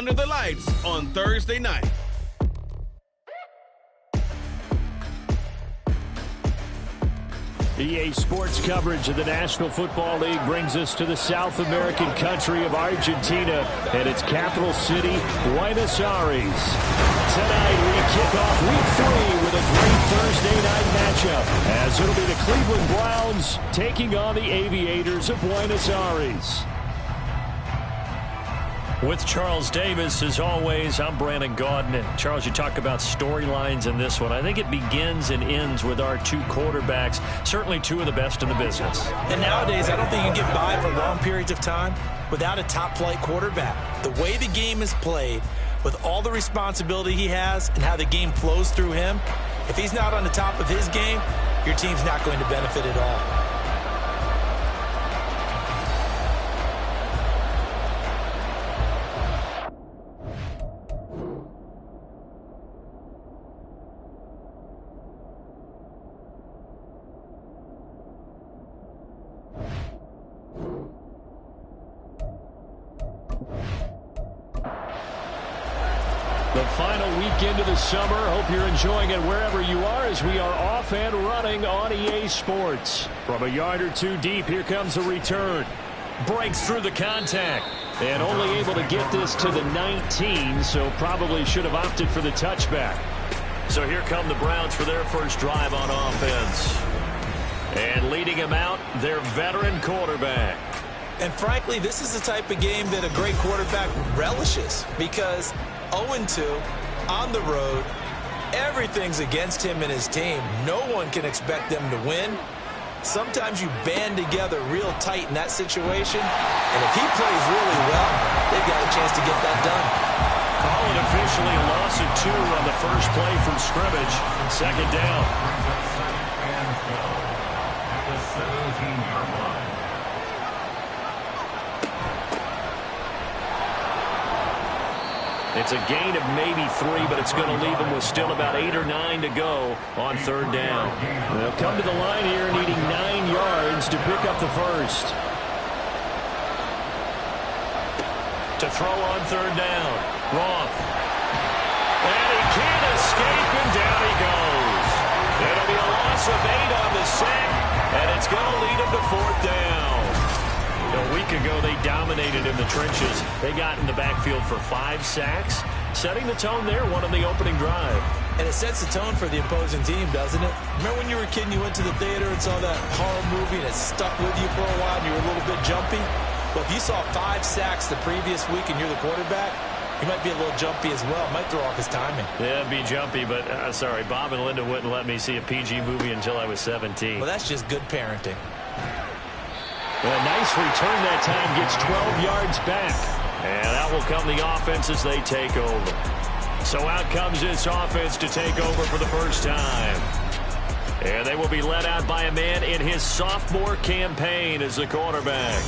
under the lights on Thursday night. EA Sports coverage of the National Football League brings us to the South American country of Argentina and its capital city, Buenos Aires. Tonight we kick off Week 3 with a great Thursday night matchup, as it'll be the Cleveland Browns taking on the Aviators of Buenos Aires. With Charles Davis, as always, I'm Brandon Gaudin. And Charles, you talk about storylines in this one. I think it begins and ends with our two quarterbacks, certainly two of the best in the business. And nowadays, I don't think you can get by for long periods of time without a top-flight quarterback. The way the game is played, with all the responsibility he has and how the game flows through him, if he's not on the top of his game, your team's not going to benefit at all. The final weekend of the summer. Hope you're enjoying it wherever you are, as we are off and running on EA Sports. From a yard or two deep, here comes a return. Breaks through the contact. And only able to get this to the 19, so probably should have opted for the touchback. So here come the Browns for their first drive on offense. And leading him out, their veteran quarterback. And frankly, this is the type of game that a great quarterback relishes, because 0-2 on the road, everything's against him and his team. No one can expect them to win. Sometimes you band together real tight in that situation, and if he plays really well, they've got a chance to get that done. Call it officially a loss of 2 on the first play from scrimmage. Second down. It's a gain of maybe 3, but it's going to leave them with still about 8 or 9 to go on third down. They'll come to the line here needing 9 yards to pick up the first. To throw on third down. Roth. And he can't escape, and down he goes. It'll be a loss of 8 on the sack, and it's going to lead him to fourth down. A week ago, they dominated in the trenches. They got in the backfield for 5 sacks, setting the tone there, one on the opening drive. And it sets the tone for the opposing team, doesn't it? Remember when you were a kid and you went to the theater and saw that horror movie and it stuck with you for a while and you were a little bit jumpy? Well, if you saw 5 sacks the previous week and you're the quarterback, he might be a little jumpy as well. Might throw off his timing. Yeah, it'd be jumpy, but sorry, Bob and Linda wouldn't let me see a PG movie until I was 17. Well, that's just good parenting. A nice return that time, gets 12 yards back. And out will come the offense as they take over. So out comes this offense to take over for the first time. And they will be led out by a man in his sophomore campaign as the quarterback.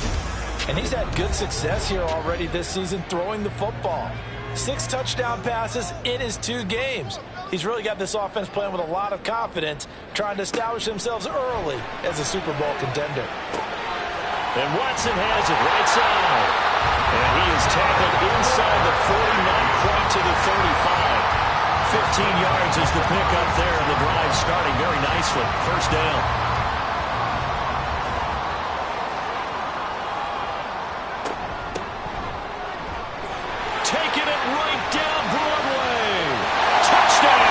And he's had good success here already this season throwing the football. 6 touchdown passes in his 2 games. He's really got this offense playing with a lot of confidence, trying to establish themselves early as a Super Bowl contender. And Watson has it right side. And he is tackled inside the 40, not quite to the 35. 15 yards is the pickup there, and the drive starting very nicely. First down. Taking it right down Broadway. Touchdown!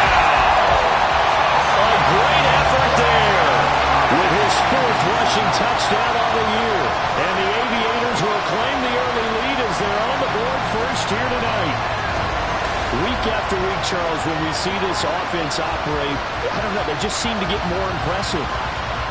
A great effort there. With his 4th rushing touchdown on the year. And the Aviators will claim the early lead as they're on the board first here tonight. Week after week, Charles, when we see this offense operate, I don't know, they just seem to get more impressive.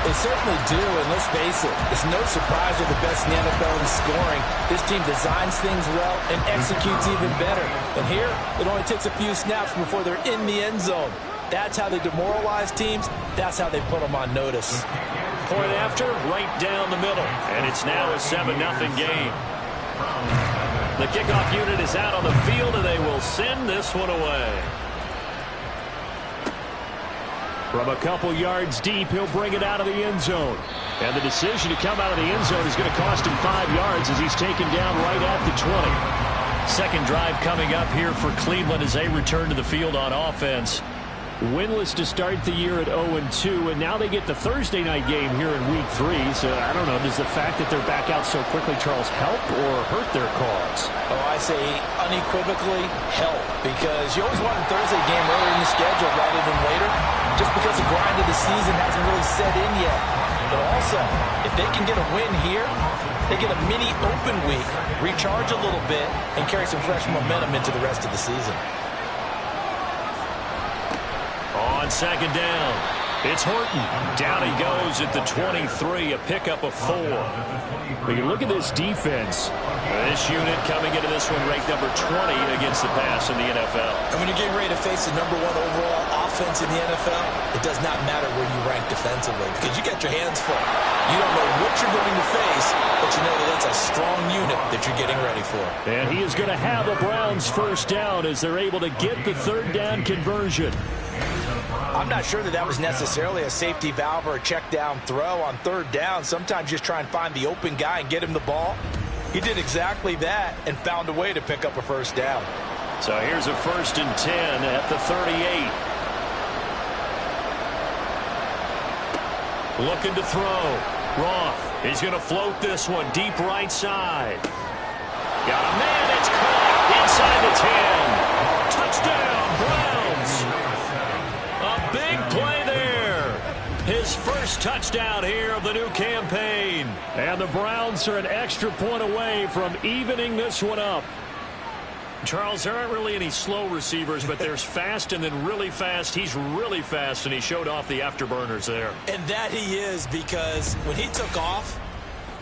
They certainly do, and let's face it, it's no surprise they're the best in the NFL in scoring. This team designs things well and executes even better. And here, it only takes a few snaps before they're in the end zone. That's how they demoralize teams. That's how they put them on notice. Point after, right down the middle. And it's now a 7-0 game. The kickoff unit is out on the field, and they will send this one away. From a couple yards deep, he'll bring it out of the end zone. And the decision to come out of the end zone is going to cost him 5 yards as he's taken down right at the 20. Second drive coming up here for Cleveland as they return to the field on offense. Winless to start the year at 0-2, and now they get the Thursday night game here in Week 3. So I don't know, does the fact that they're back out so quickly, Charles, help or hurt their cause? Oh, I say unequivocally help, because you always want a Thursday game earlier in the schedule rather than later, just because the grind of the season hasn't really set in yet. But also, if they can get a win here, they get a mini open week, recharge a little bit, and carry some fresh momentum into the rest of the season. On second down, it's Horton. Down he goes at the 23, a pickup of 4. But you look at this defense. This unit coming into this one ranked number 20 against the pass in the NFL. And when you're getting ready to face the number 1 overall offense in the NFL, it does not matter where you rank defensively, because you got your hands full. You don't know what you're going to face, but you know that that's a strong unit that you're getting ready for. And he is going to have the Browns first down as they're able to get the third down conversion. I'm not sure that was necessarily a safety valve or a check down throw on third down. Sometimes just try and find the open guy and get him the ball. He did exactly that and found a way to pick up a first down. So here's a 1st and 10 at the 38. Looking to throw. Roth, he's going to float this one deep right side. Got a man, it's caught inside the 10. Touchdown, Browns. A big play there. His first touchdown here of the new campaign. And the Browns are an extra point away from evening this one up. Charles, there aren't really any slow receivers, but there's fast and then really fast. He's really fast, and he showed off the afterburners there. And that he is, because when he took off,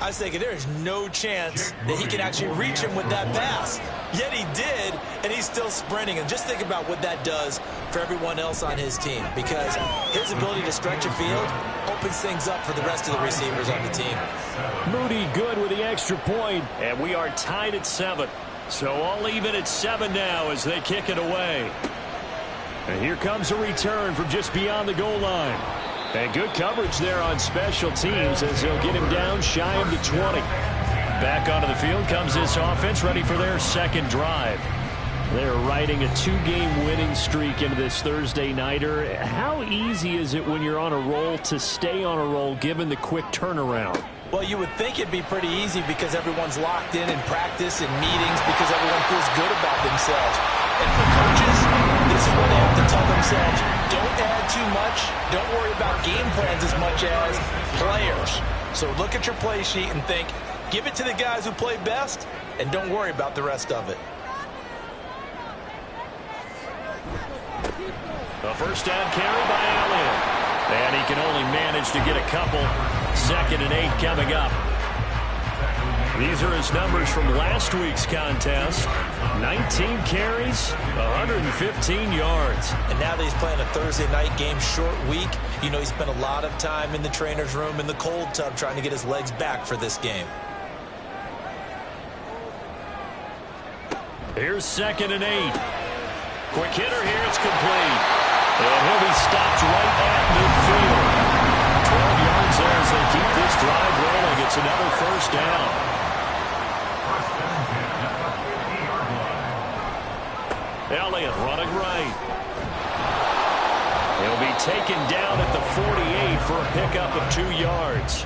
I was thinking there's no chance that he can actually reach him with that pass. Yet he did, and he's still sprinting. And just think about what that does for everyone else on his team, because his ability to stretch a field opens things up for the rest of the receivers on the team. Moody good with the extra point, and we are tied at 7. So all even at 7 now as they kick it away. And here comes a return from just beyond the goal line. And good coverage there on special teams as they'll get him down shy of the 20. Back onto the field comes this offense, ready for their second drive. They're riding a 2-game winning streak into this Thursday nighter. How easy is it when you're on a roll to stay on a roll given the quick turnaround? Well, you would think it'd be pretty easy because everyone's locked in practice and meetings, because everyone feels good about themselves. And for coaches, this is where they have to tell themselves, don't add too much. Don't worry about game plans as much as players. So look at your play sheet and think, give it to the guys who play best, and don't worry about the rest of it. A first down carry by Allen. And he can only manage to get a couple. 2nd and 8 coming up. These are his numbers from last week's contest. 19 carries, 115 yards. And now that he's playing a Thursday night game, short week, you know he spent a lot of time in the trainer's room in the cold tub trying to get his legs back for this game. Here's 2nd and 8. Quick hitter here, it's complete. And he'll be stopped right at midfield. 12 yards there as they keep this drive rolling. It's another first down. Elliott running right. He'll be taken down at the 48 for a pickup of 2 yards.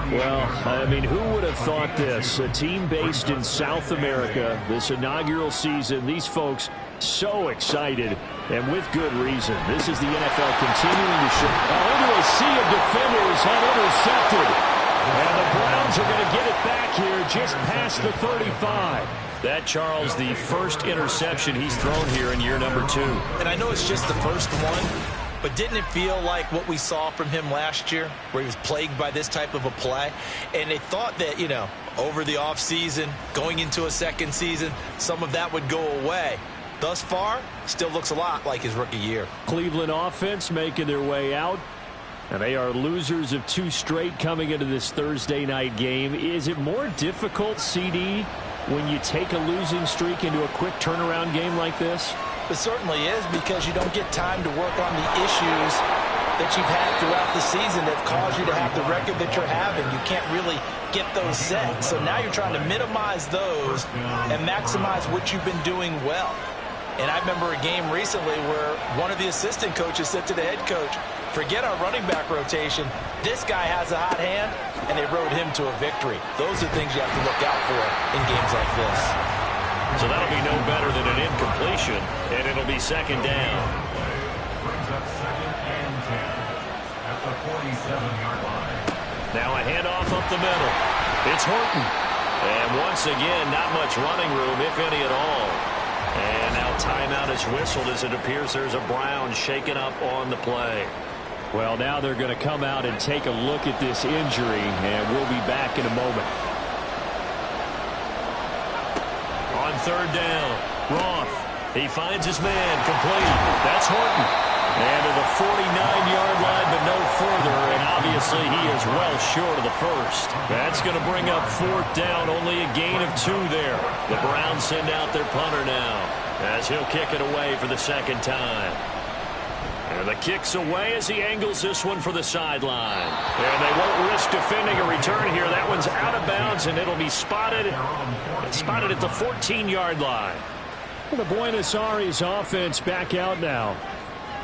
Well, I mean, who would have thought this? A team based in South America, this inaugural season, these folks so excited, and with good reason. This is the NFL continuing to show. Into a sea of defenders and intercepted. And the Browns are going to get it back here just past the 35. That, Charles, the first interception he's thrown here in year number 2. And I know it's just the first one, but didn't it feel like what we saw from him last year, where he was plagued by this type of a play? And they thought that, you know, over the offseason, going into a second season, some of that would go away. Thus far, still looks a lot like his rookie year. Cleveland offense making their way out. And they are losers of 2 straight coming into this Thursday night game. Is it more difficult, CD, when you take a losing streak into a quick turnaround game like this? It certainly is, because you don't get time to work on the issues that you've had throughout the season that have caused you to have the record that you're having. You can't really get those set. So now you're trying to minimize those and maximize what you've been doing well. And I remember a game recently where one of the assistant coaches said to the head coach, forget our running back rotation. This guy has a hot hand, and they rode him to a victory. Those are things you have to look out for in games like this. So that'll be no better than an incompletion, and it'll be second down. Now a handoff up the middle. It's Horton. And once again, not much running room, if any at all. And now timeout is whistled as it appears there's a Brown shaken up on the play. Well, now they're going to come out and take a look at this injury, and we'll be back in a moment. On third down, Roth. He finds his man, complete. That's Horton. And to the 49-yard line, but no further, and obviously he is well short of the first. That's going to bring up fourth down, only a gain of 2 there. The Browns send out their punter now, as he'll kick it away for the second time. And the kick's away as he angles this one for the sideline. And they won't risk defending a return here. That one's out of bounds, and it'll be spotted at the 14-yard line. Well, the Buenos Aires offense back out now.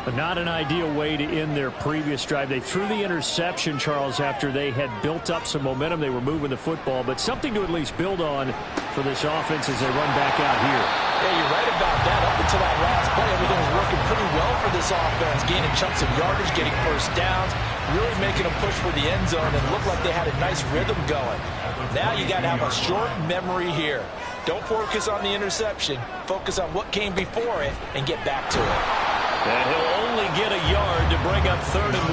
But not an ideal way to end their previous drive. They threw the interception, Charles, after they had built up some momentum. They were moving the football, but something to at least build on for this offense as they run back out here. Yeah, you're right about that. Up until that last play, everything was working pretty well for this offense, gaining chunks of yardage, getting first downs, really making a push for the end zone, and looked like they had a nice rhythm going. Now you got to have a short memory here. Don't focus on the interception. Focus on what came before it and get back to it. And he'll only get a yard to bring up 3rd and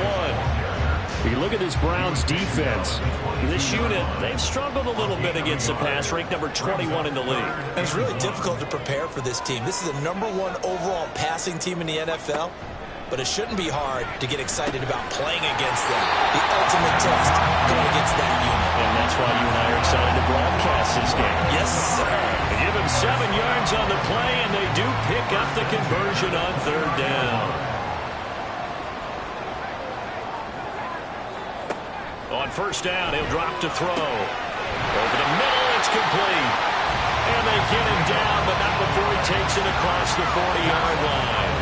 1. You look at this Browns defense. This unit, they've struggled a little bit against the pass, ranked number 21 in the league. And it's really difficult to prepare for this team. This is the #1 overall passing team in the NFL, but it shouldn't be hard to get excited about playing against them. The ultimate test going against that unit. And that's why you and I are excited to broadcast this game. Yes, sir. They give him 7 yards on the play, and they do pick up the conversion on 3rd down. On 1st down, he'll drop to throw. Over the middle, it's complete. And they get him down, but not before he takes it across the 40-yard line.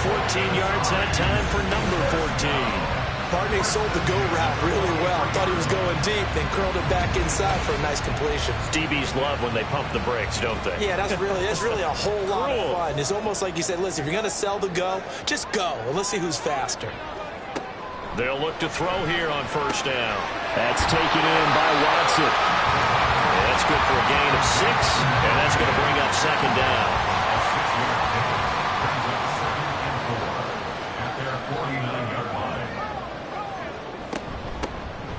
14 yards that time for number 14. Barney sold the go route really well. Thought he was going deep, then curled it back inside for a nice completion. DBs love when they pump the brakes, don't they? Yeah, that's really a whole lot of fun. It's almost like you said, listen, if you're going to sell the go, just go, and let's see who's faster. They'll look to throw here on 1st down. That's taken in by Watson. Yeah, that's good for a gain of 6, and that's going to bring up 2nd down.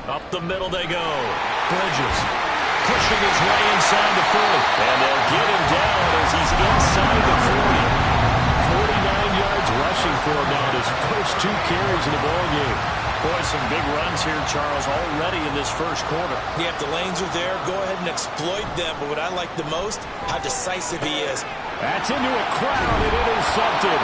Up the middle they go. Bridges pushing his way inside the 40. And they'll get him down as he's inside the 40. 49 yards rushing for him now. His first 2 carries in the ballgame. Boy, some big runs here, Charles, already in this first quarter. Yeah, if the lanes are there, go ahead and exploit them. But what I like the most, how decisive he is. That's into a crowd and intercepted.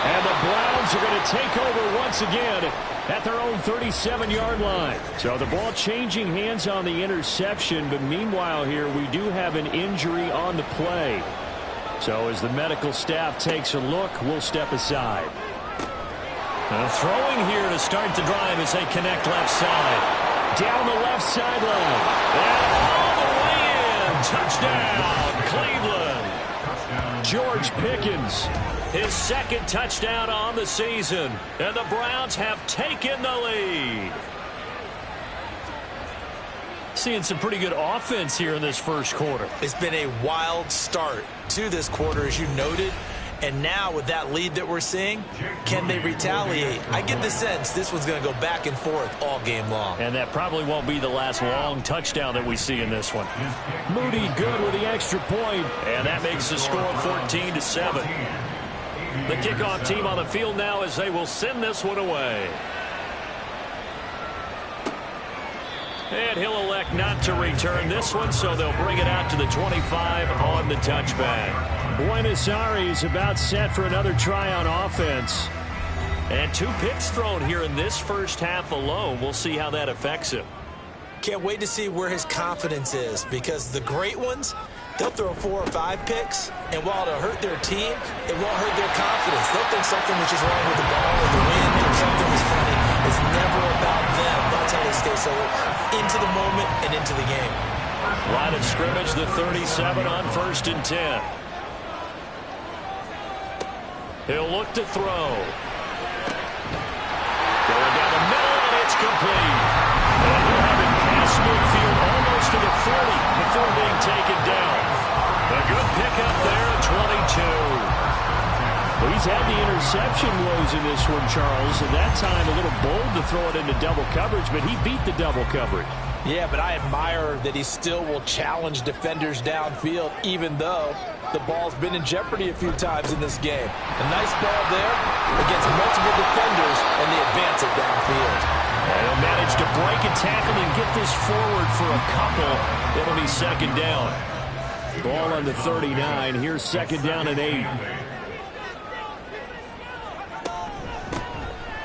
And the Browns are going to take over once again at their own 37-yard line. So the ball changing hands on the interception, but meanwhile here we do have an injury on the play. So as the medical staff takes a look, we'll step aside. Throwing here to start the drive as they connect left side. Down the left sideline. And all the way in. Touchdown, Cleveland. George Pickens. His 2nd touchdown on the season. And the Browns have taken the lead. Seeing some pretty good offense here in this first quarter. It's been a wild start to this quarter, as you noted. And now with that lead that we're seeing, can they retaliate? I get the sense this one's going to go back and forth all game long. And that probably won't be the last long touchdown that we see in this one. Moody good with the extra point. And that makes the score 14-7. The kickoff team on the field now as they will send this one away. And he'll elect not to return this one, so they'll bring it out to the 25 on the touchback. Buenos Aires about set for another try on offense. And 2 picks thrown here in this first half alone. We'll see how that affects him. Can't wait to see where his confidence is, because the great ones, they'll throw 4 or 5 picks, and while it'll hurt their team, it won't hurt their confidence. They'll think something was just wrong with the ball or the wind or something was funny. It's never about them. That's how they stay so into the moment and into the game. Line of scrimmage, the 37 on 1st and 10. He'll look to throw. Going down the middle, and it's complete. And he'll have it past midfield almost to the 40 before being taken down. A good pickup there at 22. Well, he's had the interception woes in this one, Charles, and that time a little bold to throw it into double coverage, but he beat the double coverage. Yeah, but I admire that he still will challenge defenders downfield, even though the ball's been in jeopardy a few times in this game. A nice ball there against multiple defenders, and they advance it downfield. And he'll manage to break a tackle and get this forward for a couple. It'll be 2nd down. Ball on the 39. Here's 2nd down and 8.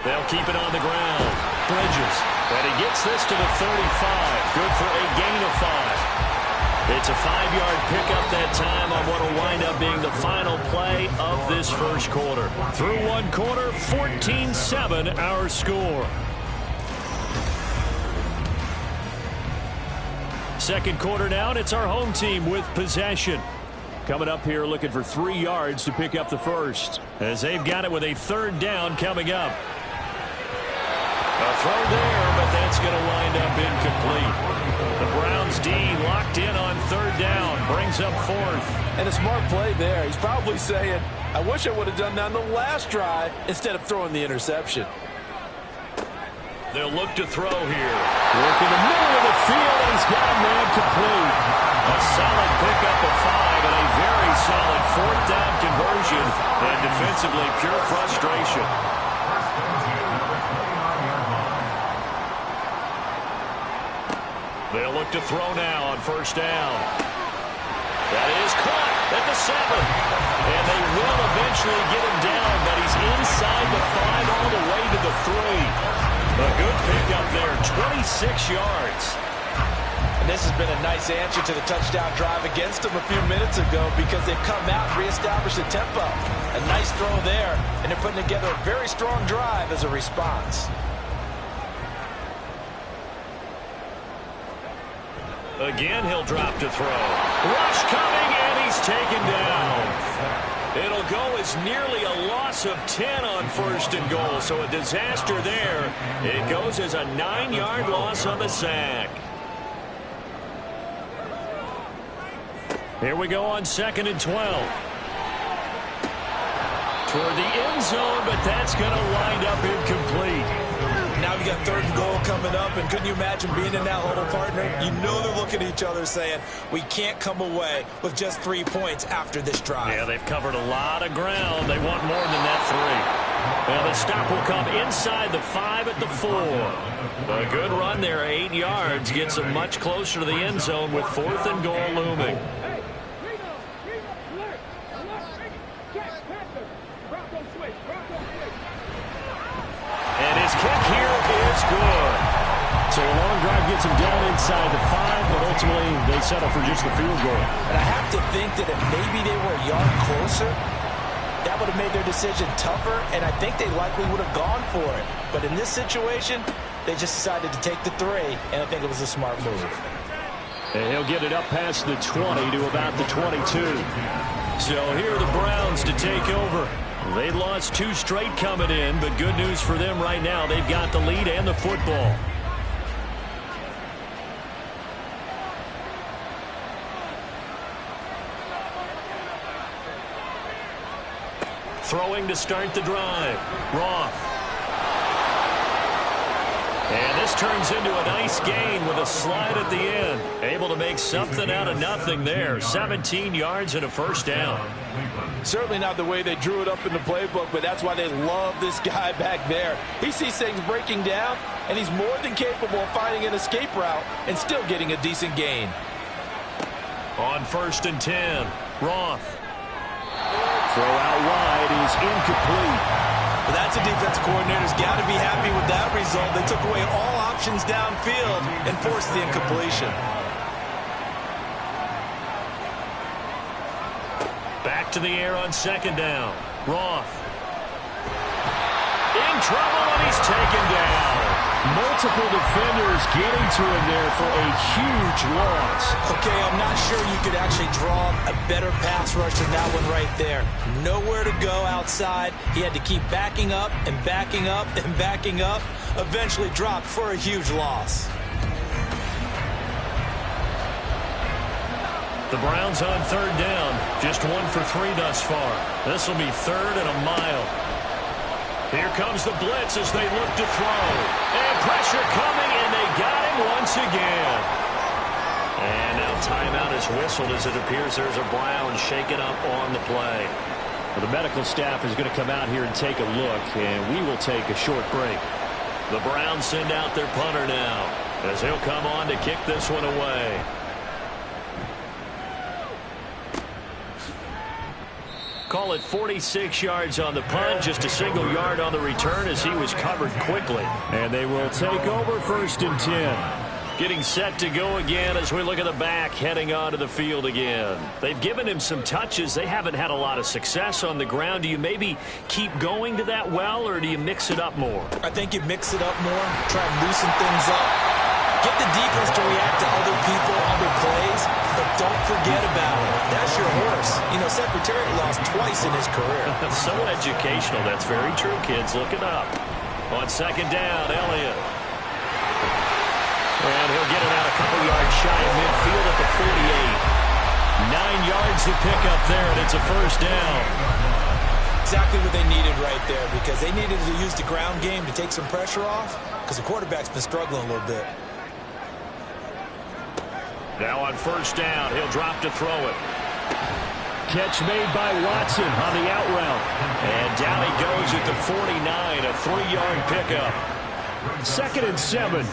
They'll keep it on the ground. Bridges. And he gets this to the 35. Good for a gain of 5. It's a 5-yard pickup that time on what will wind up being the final play of this first quarter. Through 1 quarter, 14-7 our score. Second quarter now, and it's our home team with possession. Coming up here looking for 3 yards to pick up the first, as they've got it with a 3rd down coming up. A throw there, but that's going to wind up incomplete. The Browns D locked in on 3rd down, brings up 4th. And a smart play there. He's probably saying, I wish I would have done that on the last drive instead of throwing the interception. They'll look to throw here. Work in the middle of the field, and he's got a man complete. A solid pickup of 5 and a very solid 4th down conversion. And defensively, pure frustration. They'll look to throw now on 1st down. That is caught at the 7. And they will eventually get him down, but he's inside the 5 all the way to the 3. A good pickup there, 26 yards. And this has been a nice answer to the touchdown drive against them a few minutes ago, because they've come out and reestablished the tempo. A nice throw there, and they're putting together a very strong drive as a response. Again, he'll drop to throw. Rush coming, and he's taken down. It'll go as nearly a loss of 10 on 1st and goal, so a disaster there. It goes as a 9-yard loss on the sack. Here we go on 2nd and 12. Toward the end zone, but that's going to wind up incomplete. Now you got 3rd and goal coming up, and couldn't you imagine being in that huddle, partner? You know they're looking at each other saying, we can't come away with just 3 points after this drive. Yeah, they've covered a lot of ground. They want more than that 3. Well, the stop will come inside the 5 at the 4. A good run there, 8 yards, gets them much closer to the end zone with 4th and goal looming. And his kick here is good. So a long drive gets him down inside the 5, but ultimately they settle for just the field goal. And I have to think that if maybe they were a yard closer, that would have made their decision tougher, and I think they likely would have gone for it. But in this situation, they just decided to take the 3, and I think it was a smart move. And he'll get it up past the 20 to about the 22. So here are the Browns to take over. They lost 2 straight coming in, but good news for them right now. They've got the lead and the football. Throwing to start the drive. Roth. And this turns into a nice gain with a slide at the end. Able to make something out of nothing there. 17 yards and a first down. Certainly not the way they drew it up in the playbook, but that's why they love this guy back there. He sees things breaking down, and he's more than capable of finding an escape route and still getting a decent gain. On 1st and 10, Roth. Throw out wide is incomplete. Well, that's a defense coordinator's got to be happy with that result. They took away all options downfield and forced the incompletion. Back to the air on 2nd down. Roth. In trouble, and he's taken down. Multiple defenders getting to him there for a huge loss. Okay, I'm not sure you could actually draw a better pass rush than that one right there. Nowhere to go outside. He had to keep backing up and backing up and backing up. Eventually dropped for a huge loss. The Browns on 3rd down. Just 1 for 3 thus far. This will be 3rd and a mile. Here comes the blitz as they look to throw. And pressure coming, and they got him once again. And now timeout is whistled as it appears there's a Brown shaken up on the play. Well, the medical staff is going to come out here and take a look, and we will take a short break. The Browns send out their punter now as he'll come on to kick this one away. Call it 46 yards on the punt, just a single yard on the return as he was covered quickly. And they will take over 1st and 10. Getting set to go again as we look at the back heading onto the field again. They've given him some touches. They haven't had a lot of success on the ground. Do you maybe keep going to that well, or do you mix it up more? I think you mix it up more, try and loosen things up. Get the defense to react to other people, other plays, but don't forget about it. That's your horse. You know, Secretariat lost twice in his career. So educational. That's very true, kids. Look it up. On 2nd down, Elliott. And he'll get it out a couple yards shy of midfield at the 48. 9 yards to pick up there, and it's a first down. Exactly what they needed right there, because they needed to use the ground game to take some pressure off, because the quarterback's been struggling a little bit. Now on 1st down, he'll drop to throw it. Catch made by Watson on the out route. And down he goes at the 49, a 3-yard pickup. 2nd and 7.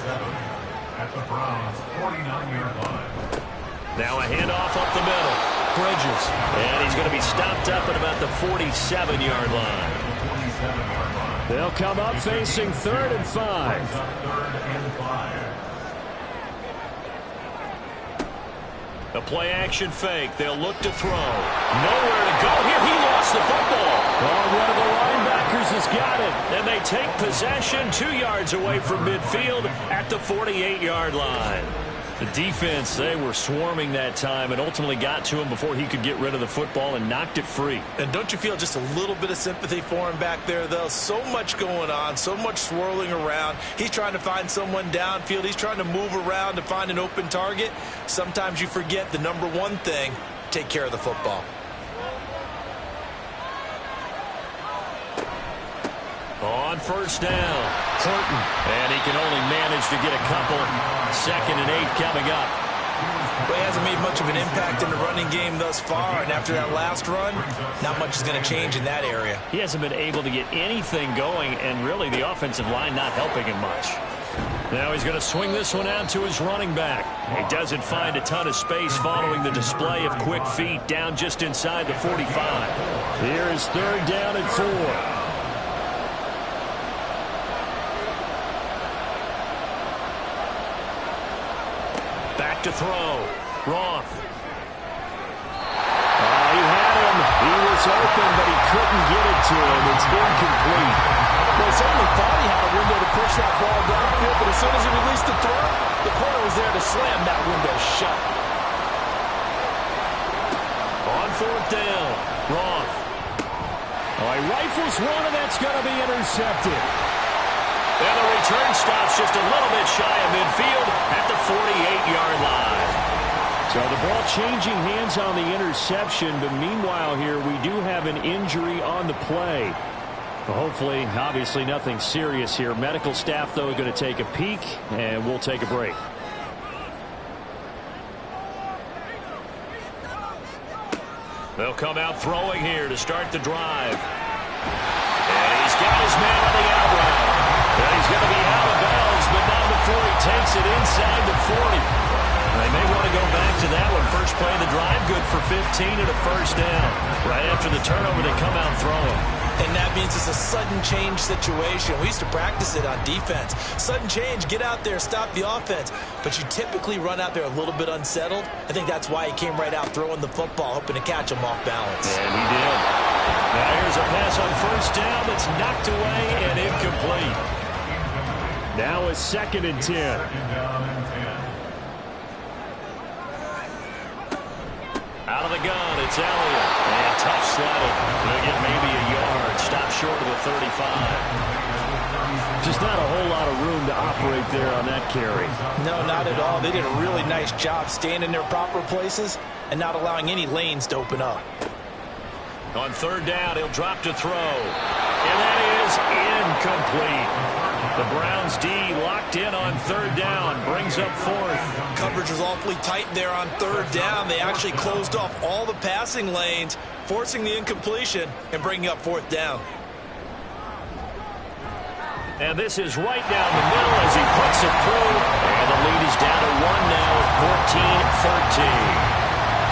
At the Browns' 49-yard line. Now a handoff up the middle. Bridges. And he's going to be stopped up at about the 47-yard line. They'll come up facing 3rd and 5. 3rd and 5. A play-action fake. They'll look to throw. Nowhere to go here. He lost the football. Oh, one of the linebackers has got it. And they take possession 2 yards away from midfield at the 48-yard line. The defense, they were swarming that time and ultimately got to him before he could get rid of the football and knocked it free. And don't you feel just a little bit of sympathy for him back there, though? So much going on, so much swirling around. He's trying to find someone downfield. He's trying to move around to find an open target. Sometimes you forget the number one thing, take care of the football. On 1st down, Horton. And he can only manage to get a couple. 2nd and 8 coming up. Well, he hasn't made much of an impact in the running game thus far, and after that last run, not much is going to change in that area. He hasn't been able to get anything going, and really the offensive line not helping him much. Now he's going to swing this one out to his running back. He doesn't find a ton of space following the display of quick feet down just inside the 45. Here is 3rd down and 4. To throw. Roth. He had him. He was open, but he couldn't get it to him. It's incomplete. Well, he certainly thought he had a window to push that ball downfield, but as soon as he released the throw, the corner was there to slam that window shut. On 4th down, Roth. He rifles one, and that's going to be intercepted. And the return stops just a little bit shy of midfield at the 48-yard line. So the ball changing hands on the interception, but meanwhile here we do have an injury on the play. Well, hopefully, obviously nothing serious here. Medical staff, though, are going to take a peek, and we'll take a break. They'll come out throwing here to start the drive. And he's got his man on the out route. And he's going to be out of bounds, but not before he takes it inside the 40. They may want to go back to that one. First play of the drive, good for 15 and a first down. Right after the turnover, they come out throwing. And that means it's a sudden change situation. We used to practice it on defense. Sudden change, get out there, stop the offense. But you typically run out there a little bit unsettled. I think that's why he came right out throwing the football, hoping to catch him off balance. And he did. Now here's a pass on first down that's knocked away and incomplete. Now it's 2nd and 10. Second down and 10. Out of the gun, it's Elliott. And tough sledding. They'll get maybe a yard. Stop short of the 35. Just not a whole lot of room to operate there on that carry. No, not at all. They did a really nice job staying in their proper places and not allowing any lanes to open up. On 3rd down, he'll drop to throw. And that is incomplete. The Browns D locked in on 3rd down. Brings up 4th. Coverage was awfully tight there on 3rd down. They actually closed off all the passing lanes, forcing the incompletion and bringing up 4th down. And this is right down the middle as he puts it through. And the lead is down to 1 now at 14-13.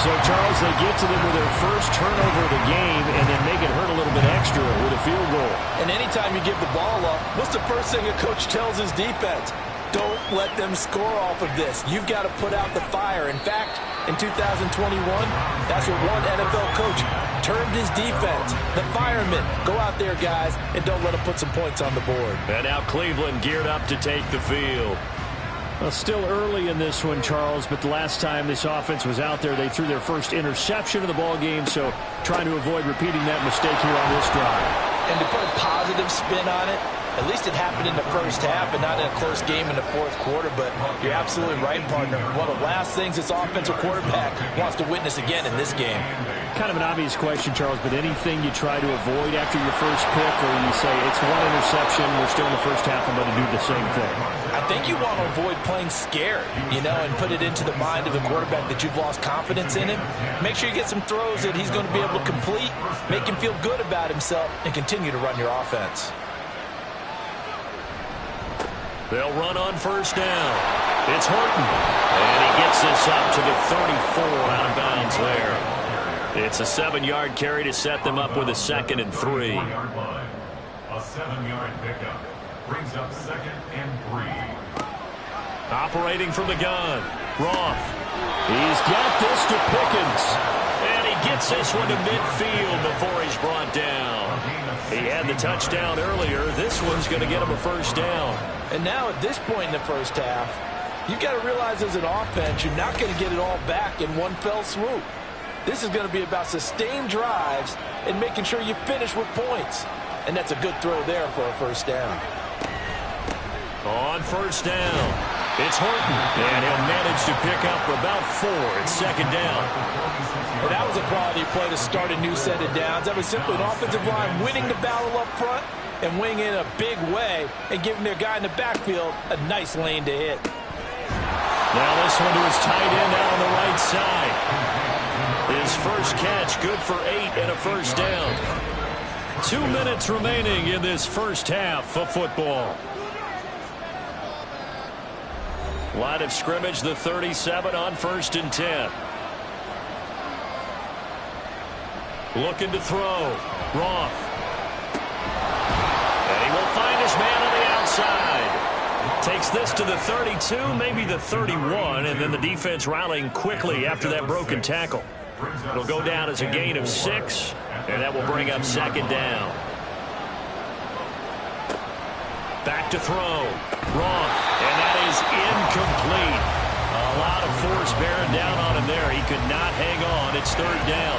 So, Charles, they get to them with their first turnover of the game and then make it hurt a little bit extra with a field goal. And anytime you give the ball up, what's the first thing a coach tells his defense? Don't let them score off of this. You've got to put out the fire. In fact, in 2021, that's what one NFL coach termed his defense. The firemen. Go out there, guys, and don't let them put some points on the board. And now Cleveland geared up to take the field. Well, still early in this one, Charles, but the last time this offense was out there, they threw their first interception of the ball game, so trying to avoid repeating that mistake here on this drive. And to put a positive spin on it, at least it happened in the first half and not in a close game in the 4th quarter, but you're absolutely right, partner. One of the last things this offensive quarterback wants to witness again in this game. Kind of an obvious question, Charles, but anything you try to avoid after your first pick, or you say it's one interception, we're still in the first half, I'm going to do the same thing? I think you want to avoid playing scared, and put it into the mind of the quarterback that you've lost confidence in him. Make sure you get some throws that he's going to be able to complete, make him feel good about himself, and continue to run your offense. They'll run on first down. It's Horton. And he gets this up to the 34 out of bounds there. It's a 7-yard carry to set them up with a 2nd and 3. A 7-yard pickup brings up 2nd and 3. Operating from the gun. Roth. He's got this to Pickens. And he gets this one to midfield before he's brought down. He had the touchdown earlier. This one's going to get him a first down. And now at this point in the first half, you've got to realize as an offense, you're not going to get it all back in one fell swoop. This is going to be about sustained drives and making sure you finish with points. And that's a good throw there for a first down. On first down, it's Horton. And he'll manage to pick up about 4 at 2nd down. Well, that was a quality play to start a new set of downs. That was simply an offensive line winning the battle up front and winning in a big way and giving their guy in the backfield a nice lane to hit. Now this one to his tight end out on the right side. His first catch, good for 8 and a first down. 2 minutes remaining in this first half of football. Line of scrimmage, the 37 on 1st and 10. Looking to throw. Roth. And he will find his man on the outside. Takes this to the 32, maybe the 31, and then the defense rallying quickly after that broken tackle. It'll go down as a gain of 6, and that will bring up 2nd down. Back to throw. Roth. And that is incomplete. A lot of force bearing down on him there. He could not hang on. It's 3rd down.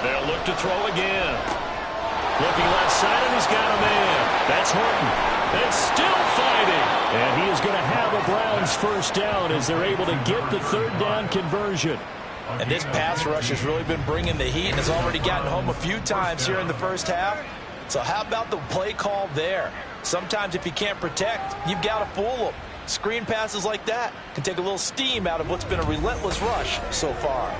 They'll look to throw again. Looking left side, and he's got a man. That's Horton. And still fighting. And he is going to have a Browns first down as they're able to get the 3rd down conversion. And this pass rush has really been bringing the heat and has already gotten home a few times here in the first half. So how about the play call there? Sometimes if you can't protect, you've got to fool them. Screen passes like that can take a little steam out of what's been a relentless rush so far.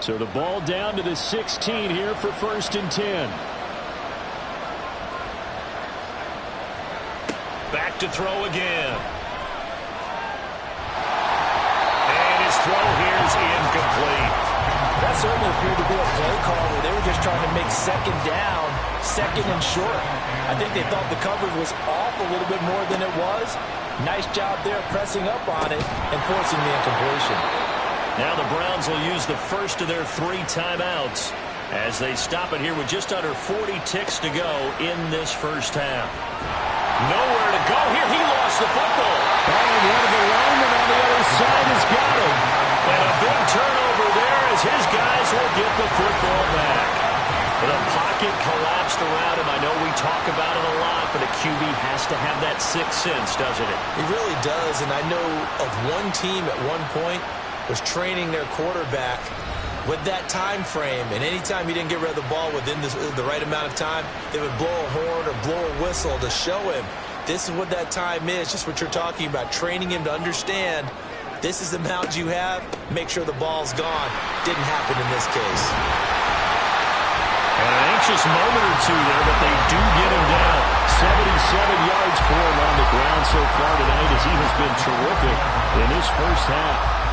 So the ball down to the 16 here for 1st and 10. Back to throw again. And his throw here is incomplete. That certainly appeared to be a play call where they were just trying to make second down, second and short. I think they thought the coverage was off a little bit more than it was. Nice job there pressing up on it and forcing the incompletion. Now the Browns will use the first of their 3 timeouts as they stop it here with just under 40 ticks to go in this first half. Nowhere to go here. He lost the football. And one of the linemen on the other side has got him. And a big turnover there as his guys will get the football back. The pocket collapsed around him. I know we talk about it a lot, but a QB has to have that sixth sense, doesn't it? He really does, and I know of one team at one point was training their quarterback with that time frame, and anytime he didn't get rid of the ball within the right amount of time, they would blow a horn or blow a whistle to show him this is what that time is, just what you're talking about, training him to understand this is the amount you have, make sure the ball's gone. Didn't happen in this case. And an anxious moment or two there, but they do get him down. 77 yards for him on the ground so far tonight as he has been terrific in this first half.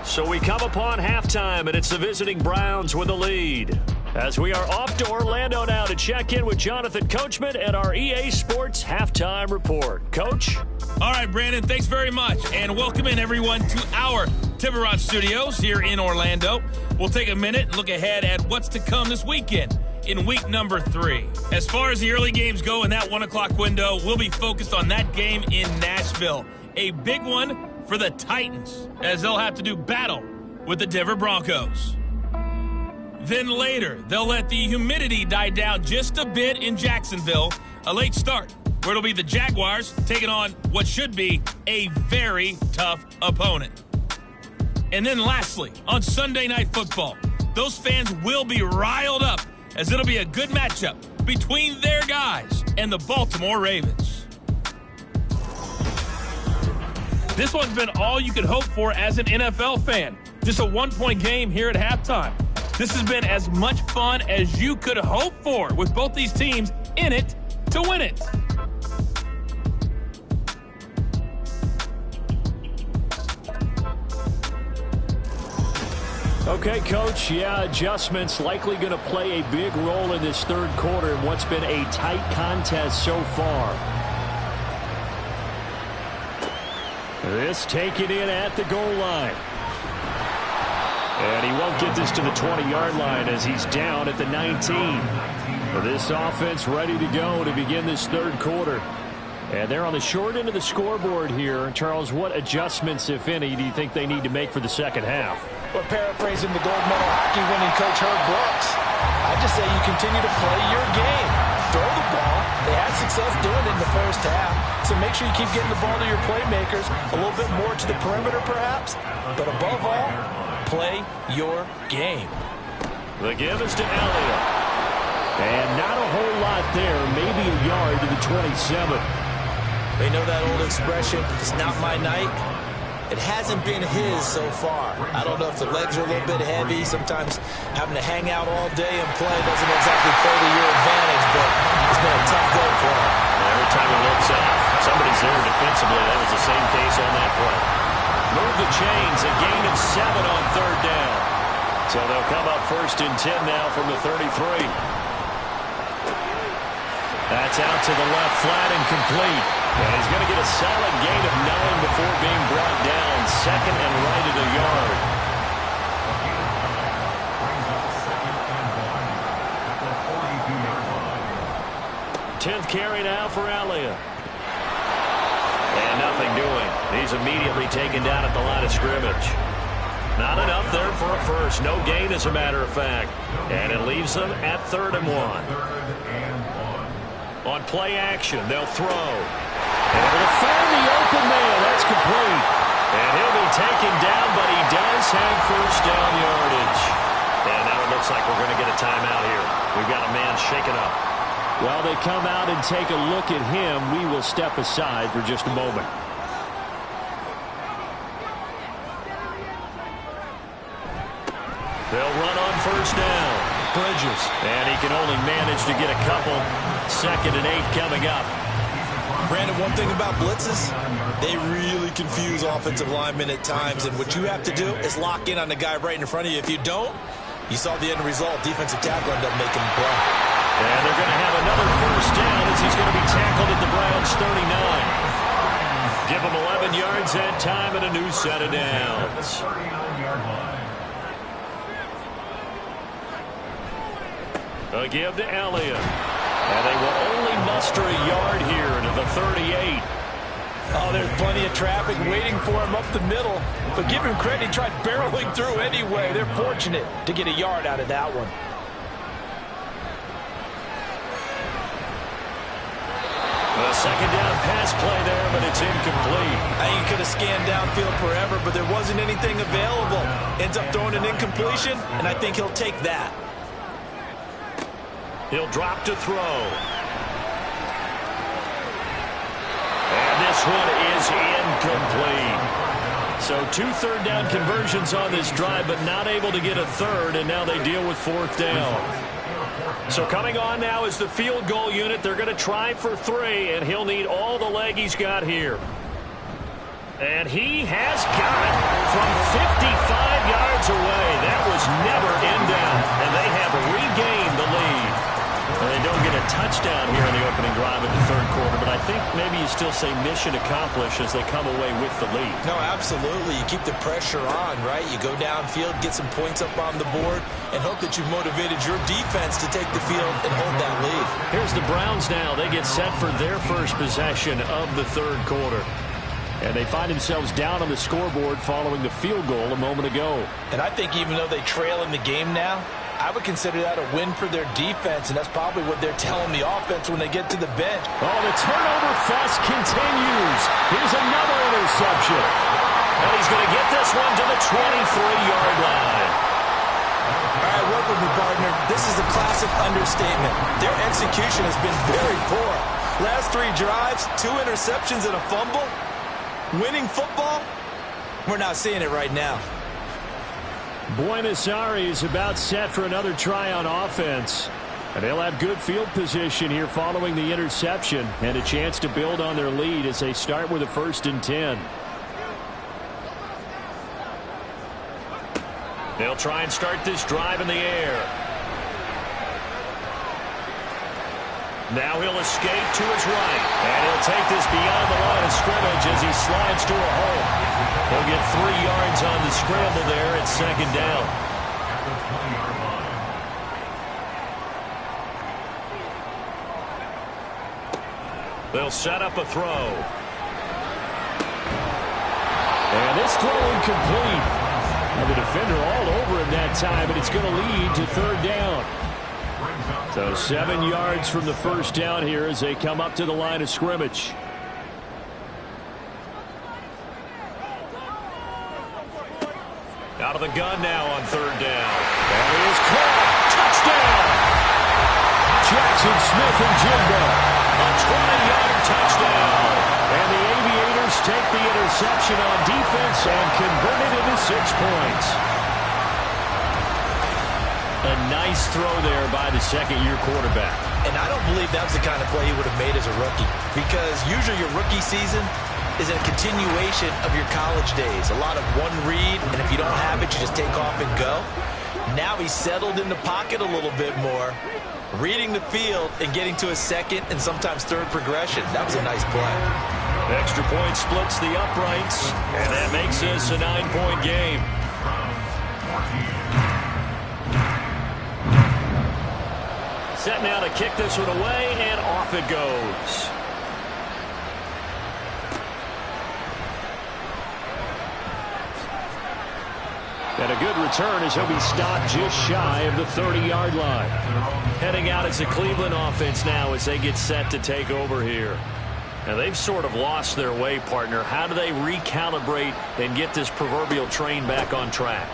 So we come upon halftime, and it's the visiting Browns with the lead. As we are off to Orlando now to check in with Jonathan Coachman and our EA Sports Halftime Report. Coach? All right, Brandon, thanks very much. And welcome in, everyone, to our Tiburón Studios here in Orlando. We'll take a minute and look ahead at what's to come this weekend in week number 3. As far as the early games go in that 1 o'clock window, we'll be focused on that game in Nashville. A big one for the Titans, as they'll have to do battle with the Denver Broncos. Then later, they'll let the humidity die down just a bit in Jacksonville. A late start, where it'll be the Jaguars taking on what should be a very tough opponent. And then lastly, on Sunday Night Football, those fans will be riled up as it'll be a good matchup between their guys and the Baltimore Ravens. This one's been all you could hope for as an NFL fan. Just a 1-point game here at halftime. This has been as much fun as you could hope for, with both these teams in it to win it. Okay, Coach, adjustments likely going to play a big role in this third quarter in what's been a tight contest so far. This taken in at the goal line. And he won't get this to the 20-yard line as he's down at the 19. This offense ready to go to begin this third quarter. And they're on the short end of the scoreboard here. Charles, what adjustments, if any, do you think they need to make for the second half? Well, paraphrasing the gold medal hockey winning coach Herb Brooks, I just say you continue to play your game. Throw the ball. They had success doing it in the first half, so make sure you keep getting the ball to your playmakers, a little bit more to the perimeter perhaps, but above all, play your game. The give is to Elliott. And not a whole lot there, maybe a yard to the 27. They know that old expression, it's not my night. It hasn't been his so far. I don't know if the legs are a little bit heavy. Sometimes having to hang out all day and play doesn't exactly play to your advantage, but it's been a tough go for him. Every time he looks up, somebody's there defensively. That was the same case on that play. Move the chains, a gain of 7 on third down. So they'll come up 1st and 10 now from the 33. That's out to the left, flat and complete. And he's going to get a solid gain of 9 before being brought down. Second and right at a yard. 10th carry now for Elliott. And nothing doing. He's immediately taken down at the line of scrimmage. Not enough there for a first. No gain, as a matter of fact. And it leaves leaves them at 3rd and 1. On play action, they'll throw. Able to find the open man. That's complete. And he'll be taken down, but he does have first down yardage. And now it looks like we're going to get a timeout here. We've got a man shaken up. Well, they come out and take a look at him. We will step aside for just a moment. They'll run on first down. Bridges. And he can only manage to get a couple. 2nd and 8 coming up. Brandon, one thing about blitzes, they really confuse offensive linemen at times, and what you have to do is lock in on the guy right in front of you. If you don't, you saw the end result. Defensive tackle ended up making the play. And they're going to have another first down as he's going to be tackled at the Browns' 39. Give him 11 yards that time and a new set of downs. A give to Elliott. And they will only muster a yard here to the 38. Oh, there's plenty of traffic waiting for him up the middle. But give him credit, he tried barreling through anyway. They're fortunate to get a yard out of that one. A second down pass play there, but it's incomplete. I think he could have scanned downfield forever, but there wasn't anything available. Ends up throwing an incompletion, and I think he'll take that. He'll drop to throw. And this one is incomplete. So 2 third-down conversions on this drive, but not able to get a third, and now they deal with 4th down. So coming on now is the field goal unit. They're going to try for 3, and he'll need all the leg he's got here. And he has got it from 55 yards away. That was never in doubt, and they have regained the lead. And they don't get a touchdown here in the opening drive of the 3rd quarter, but I think maybe you still say mission accomplished as they come away with the lead. No, absolutely. You keep the pressure on, right? You go downfield, get some points up on the board, and hope that you've motivated your defense to take the field and hold that lead. Here's the Browns now. They get set for their first possession of the 3rd quarter. And they find themselves down on the scoreboard following the field goal a moment ago. And I think even though they trail in the game now, I would consider that a win for their defense, and that's probably what they're telling the offense when they get to the bench. Oh, the turnover fest continues. Here's another interception. And he's going to get this one to the 23-yard line. All right, work with me, partner. This is a classic understatement. Their execution has been very poor. Last 3 drives, 2 interceptions and a fumble. Winning football, we're not seeing it right now. Buenos Aires about set for another try on offense. And they'll have good field position here following the interception and a chance to build on their lead as they start with a 1st and 10. They'll try and start this drive in the air. Now he'll escape to his right. And he'll take this beyond the line of scrimmage as he slides to a hole. He'll get 3 yards on the scramble there at 2nd down. They'll set up a throw. And this throw incomplete. And the defender all over him that time, and it's going to lead to 3rd down. So 7 yards from the first down here as they come up to the line of scrimmage. Out of the gun now on 3rd down. And he is caught. Touchdown! Jackson Smith and Jimbo. A 20-yard touchdown. And the Aviators take the interception on defense and convert it into 6 points. A nice throw there by the 2nd-year quarterback. And I don't believe that was the kind of play he would have made as a rookie, because usually your rookie season is a continuation of your college days. A lot of one read, and if you don't have it, you just take off and go. Now he's settled in the pocket a little bit more, reading the field and getting to a 2nd and sometimes 3rd progression. That was a nice play. Extra point splits the uprights, and that makes this a 9-point game. Set now to kick this one away, and off it goes. And a good return as he'll be stopped just shy of the 30-yard line. Heading out as a Cleveland offense now as they get set to take over here. Now, they've sort of lost their way, partner. How do they recalibrate and get this proverbial train back on track?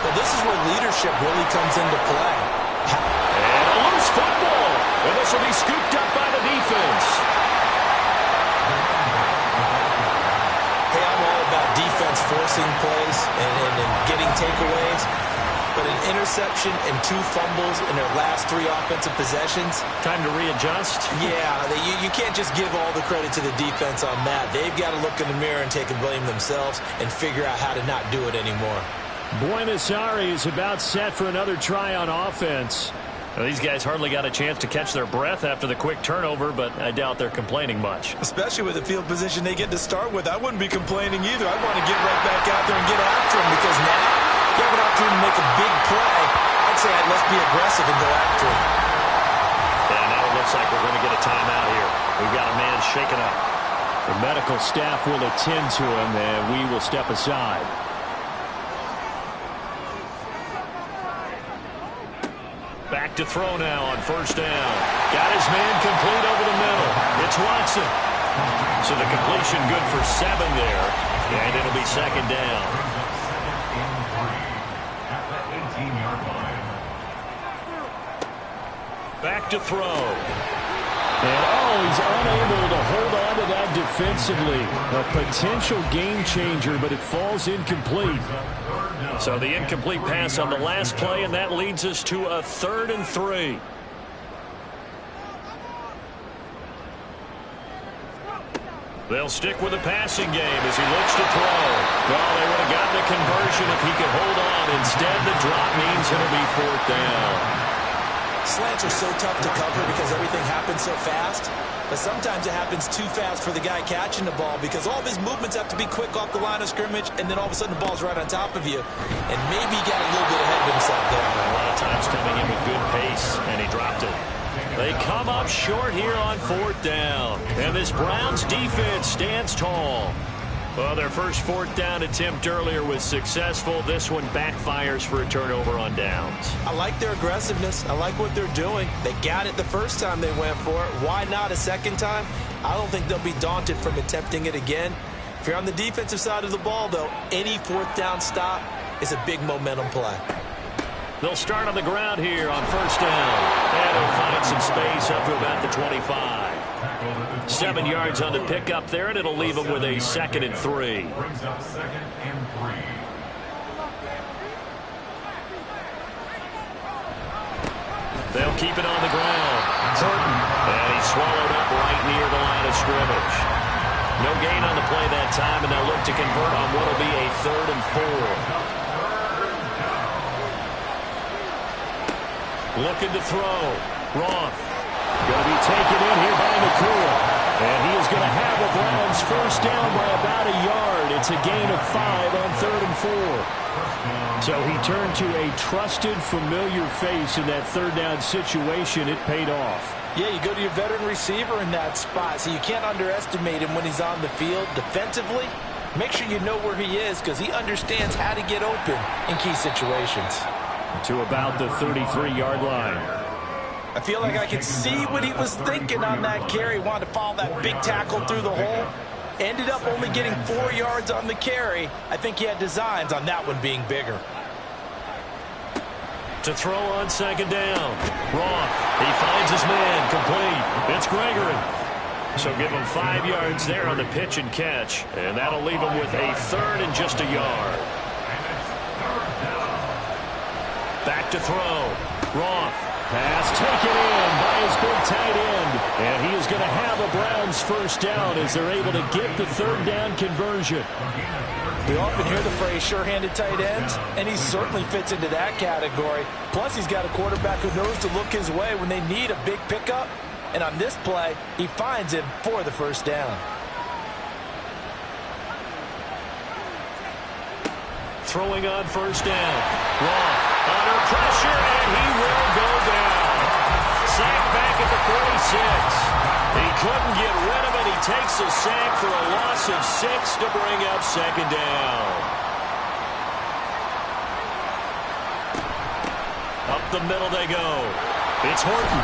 Well, this is where leadership really comes into play. And a loose football. And this will be scooped up by the defense. Hey, I'm all about defense forcing plays and getting takeaways. But an interception and 2 fumbles in their last 3 offensive possessions. Time to readjust? Yeah, you can't just give all the credit to the defense on that. They've got to look in the mirror and take a blame themselves and figure out how to not do it anymore. Buenos Aires about set for another try on offense. Well, these guys hardly got a chance to catch their breath after the quick turnover, but I doubt they're complaining much. Especially with the field position they get to start with. I wouldn't be complaining either. I'd want to get right back out there and get after him because now you have an opportunity to make a big play. I'd say let's be aggressive and go after him. And now it looks like we're going to get a timeout here. We've got a man shaken up. The medical staff will attend to him, and we will step aside. Back to throw now on first down. Got his man complete over the middle. It's Watson. So the completion good for 7 there. And it'll be second down. Back to throw. And he's unable to hold on to that defensively. A potential game changer, but it falls incomplete. So the incomplete pass on the last play, and that leads us to a 3rd and 3. They'll stick with the passing game as he looks to throw. Well, they would have gotten a conversion if he could hold on. Instead, the drop means it'll be 4th down. Slants are so tough to cover because everything happens so fast. But sometimes it happens too fast for the guy catching the ball because all of his movements have to be quick off the line of scrimmage, and then all of a sudden the ball's right on top of you. And maybe he got a little bit ahead of himself there. A lot of times coming in with good pace, and he dropped it. They come up short here on 4th down. And this Browns defense stands tall. Well, their first 4th down attempt earlier was successful. This one backfires for a turnover on downs. I like their aggressiveness. I like what they're doing. They got it the first time they went for it. Why not a second time? I don't think they'll be daunted from attempting it again. If you're on the defensive side of the ball, though, any 4th down stop is a big momentum play. They'll start on the ground here on first down. And he'll find some space up to about the 25. 7 yards on the pickup there, and it'll leave him with a 2nd and 3. Brings up 2nd and 3. They'll keep it on the ground. Curtin. And he's swallowed up right near the line of scrimmage. No gain on the play that time, and they'll look to convert on what will be a 3rd and 4. Looking to throw. Roth. Going to be taken in here by Nakua. And he is going to have the Browns first down by about a yard. It's a gain of 5 on 3rd and 4. So he turned to a trusted, familiar face in that 3rd down situation. It paid off. Yeah, you go to your veteran receiver in that spot, so you can't underestimate him when he's on the field. Defensively, make sure you know where he is because he understands how to get open in key situations. To about the 33-yard line. I feel like I can see what he was thinking on that carry. Wanted to follow that big tackle through the hole. Ended up only getting 4 yards on the carry. I think he had designs on that one being bigger. To throw on 2nd down. Roth. He finds his man. Complete. It's Gregory. So give him 5 yards there on the pitch and catch. And that'll leave him with a 3rd and just a yard. Back to throw. Roth. Pass taken in by his big tight end. And he is going to have a Browns first down as they're able to get the 3rd down conversion. We often hear the phrase sure-handed tight ends, and he certainly fits into that category. Plus, he's got a quarterback who knows to look his way when they need a big pickup. And on this play, he finds him for the first down. Throwing on first down. Roth under pressure, and he will go down. Sack back at the 46. He couldn't get rid of it. He takes a sack for a loss of 6 to bring up 2nd down. the middle they go. It's Horton.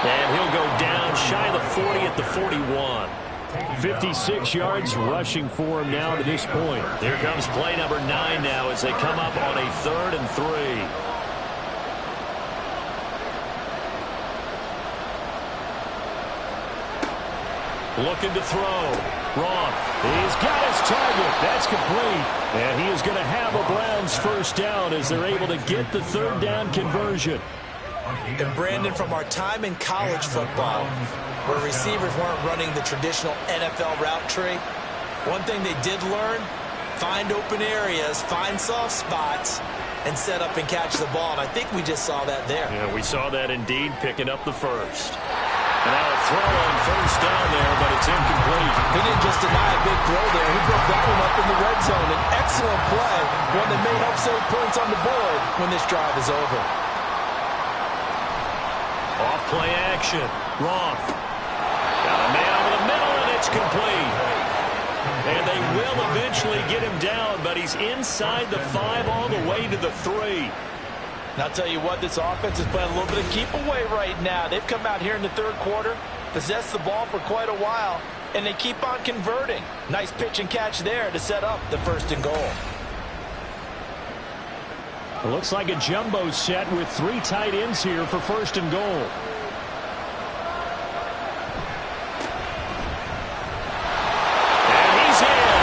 And he'll go down shy of the 40 at the 41. 56 yards rushing for him now to this point. Here comes play number 9 now as they come up on a 3rd and 3. Looking to throw. Roth. He's got his target. That's complete. And he is going to have a Browns first down as they're able to get the 3rd down conversion. And Brandon, from our time in college football, where receivers weren't running the traditional NFL route tree, one thing they did learn, find open areas, find soft spots, and set up and catch the ball. And I think we just saw that there. Yeah, we saw that indeed, picking up the first. And now a throw on first down there, but it's incomplete. He didn't just deny a big throw there. He broke that one up in the red zone. An excellent play, one that may help save points on the board when this drive is over. Off play action. Roth. Got a man over the middle, and it's complete. And they will eventually get him down, but he's inside the 5 all the way to the 3. And I'll tell you what, this offense is playing a little bit of keep away right now. They've come out here in the 3rd quarter, possessed the ball for quite a while, and they keep on converting. Nice pitch and catch there to set up the 1st and goal. It looks like a jumbo set with 3 tight ends here for 1st and goal. And he's in.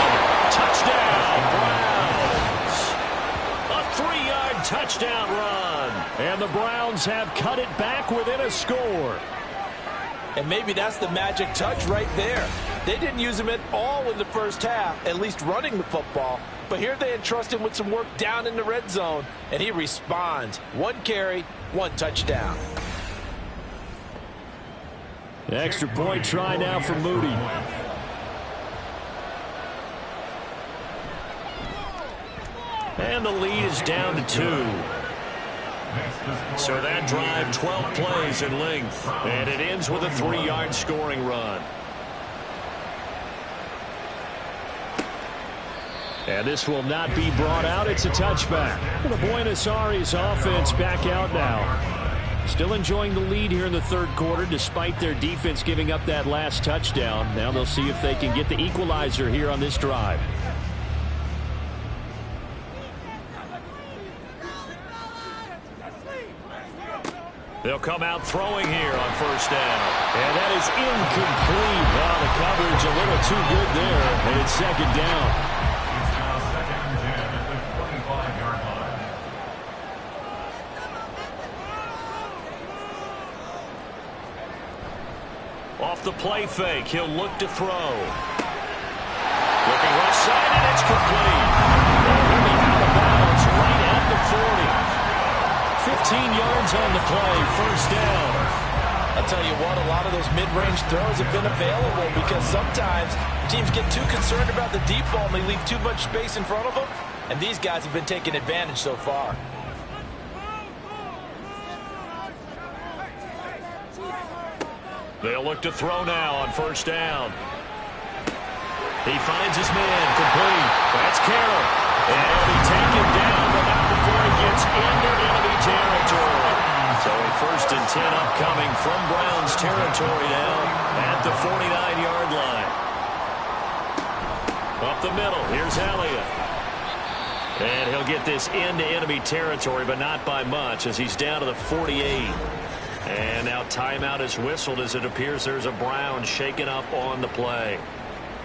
Touchdown, Browns. A 3-yard touchdown run. And the Browns have cut it back within a score. And maybe that's the magic touch right there. They didn't use him at all in the first half, at least running the football. But here they entrust him with some work down in the red zone, and he responds. 1 carry, 1 touchdown. An extra point try now for Moody. And the lead is down to 2. So that drive, 12 plays in length. And it ends with a 3-yard scoring run. And this will not be brought out. It's a touchback. The Buenos Aires offense back out now. Still enjoying the lead here in the 3rd quarter despite their defense giving up that last touchdown. Now they'll see if they can get the equalizer here on this drive. They'll come out throwing here on first down. And that is incomplete. Wow, the coverage a little too good there. And it's 2nd down. It's now 2nd and 10 at the 25-yard line. Off the play fake, he'll look to throw. Looking left side, and it's complete. He'll be out of bounds right at the 40. 15 yards on the play, first down. I'll tell you what, a lot of those mid-range throws have been available because sometimes teams get too concerned about the deep ball and they leave too much space in front of them, and these guys have been taking advantage so far. They'll look to throw now on first down. He finds his man, complete. That's Carroll. And he'll be taken down, but not before he gets into enemy territory. So a 1st and 10 upcoming from Browns territory now at the 49-yard line. Up the middle, here's Elliott. And he'll get this into enemy territory, but not by much as he's down to the 48. And now timeout is whistled as it appears there's a Brown shaken up on the play.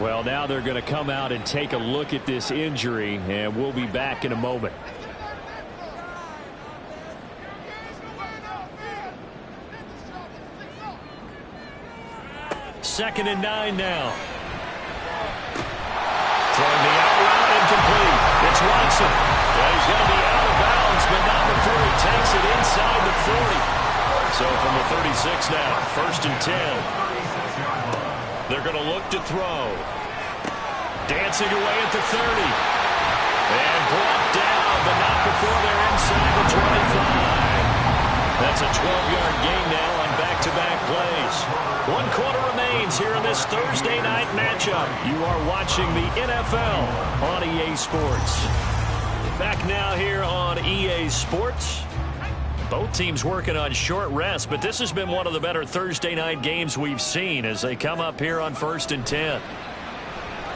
Well, now they're going to come out and take a look at this injury, and we'll be back in a moment. Second and 9 now. Throwing the out route incomplete. It's Watson. Well, he's going to be out of bounds, but not before he takes it inside the 40. So from the 36 now, 1st and 10. They're going to look to throw. Dancing away at the 30. And brought down, but not before they're inside the 25. That's a 12-yard gain now on back-to-back plays. 1 quarter remains here in this Thursday night matchup. You are watching the NFL on EA Sports. Back now here on EA Sports. Both teams working on short rest, but this has been one of the better Thursday night games we've seen as they come up here on 1st and 10.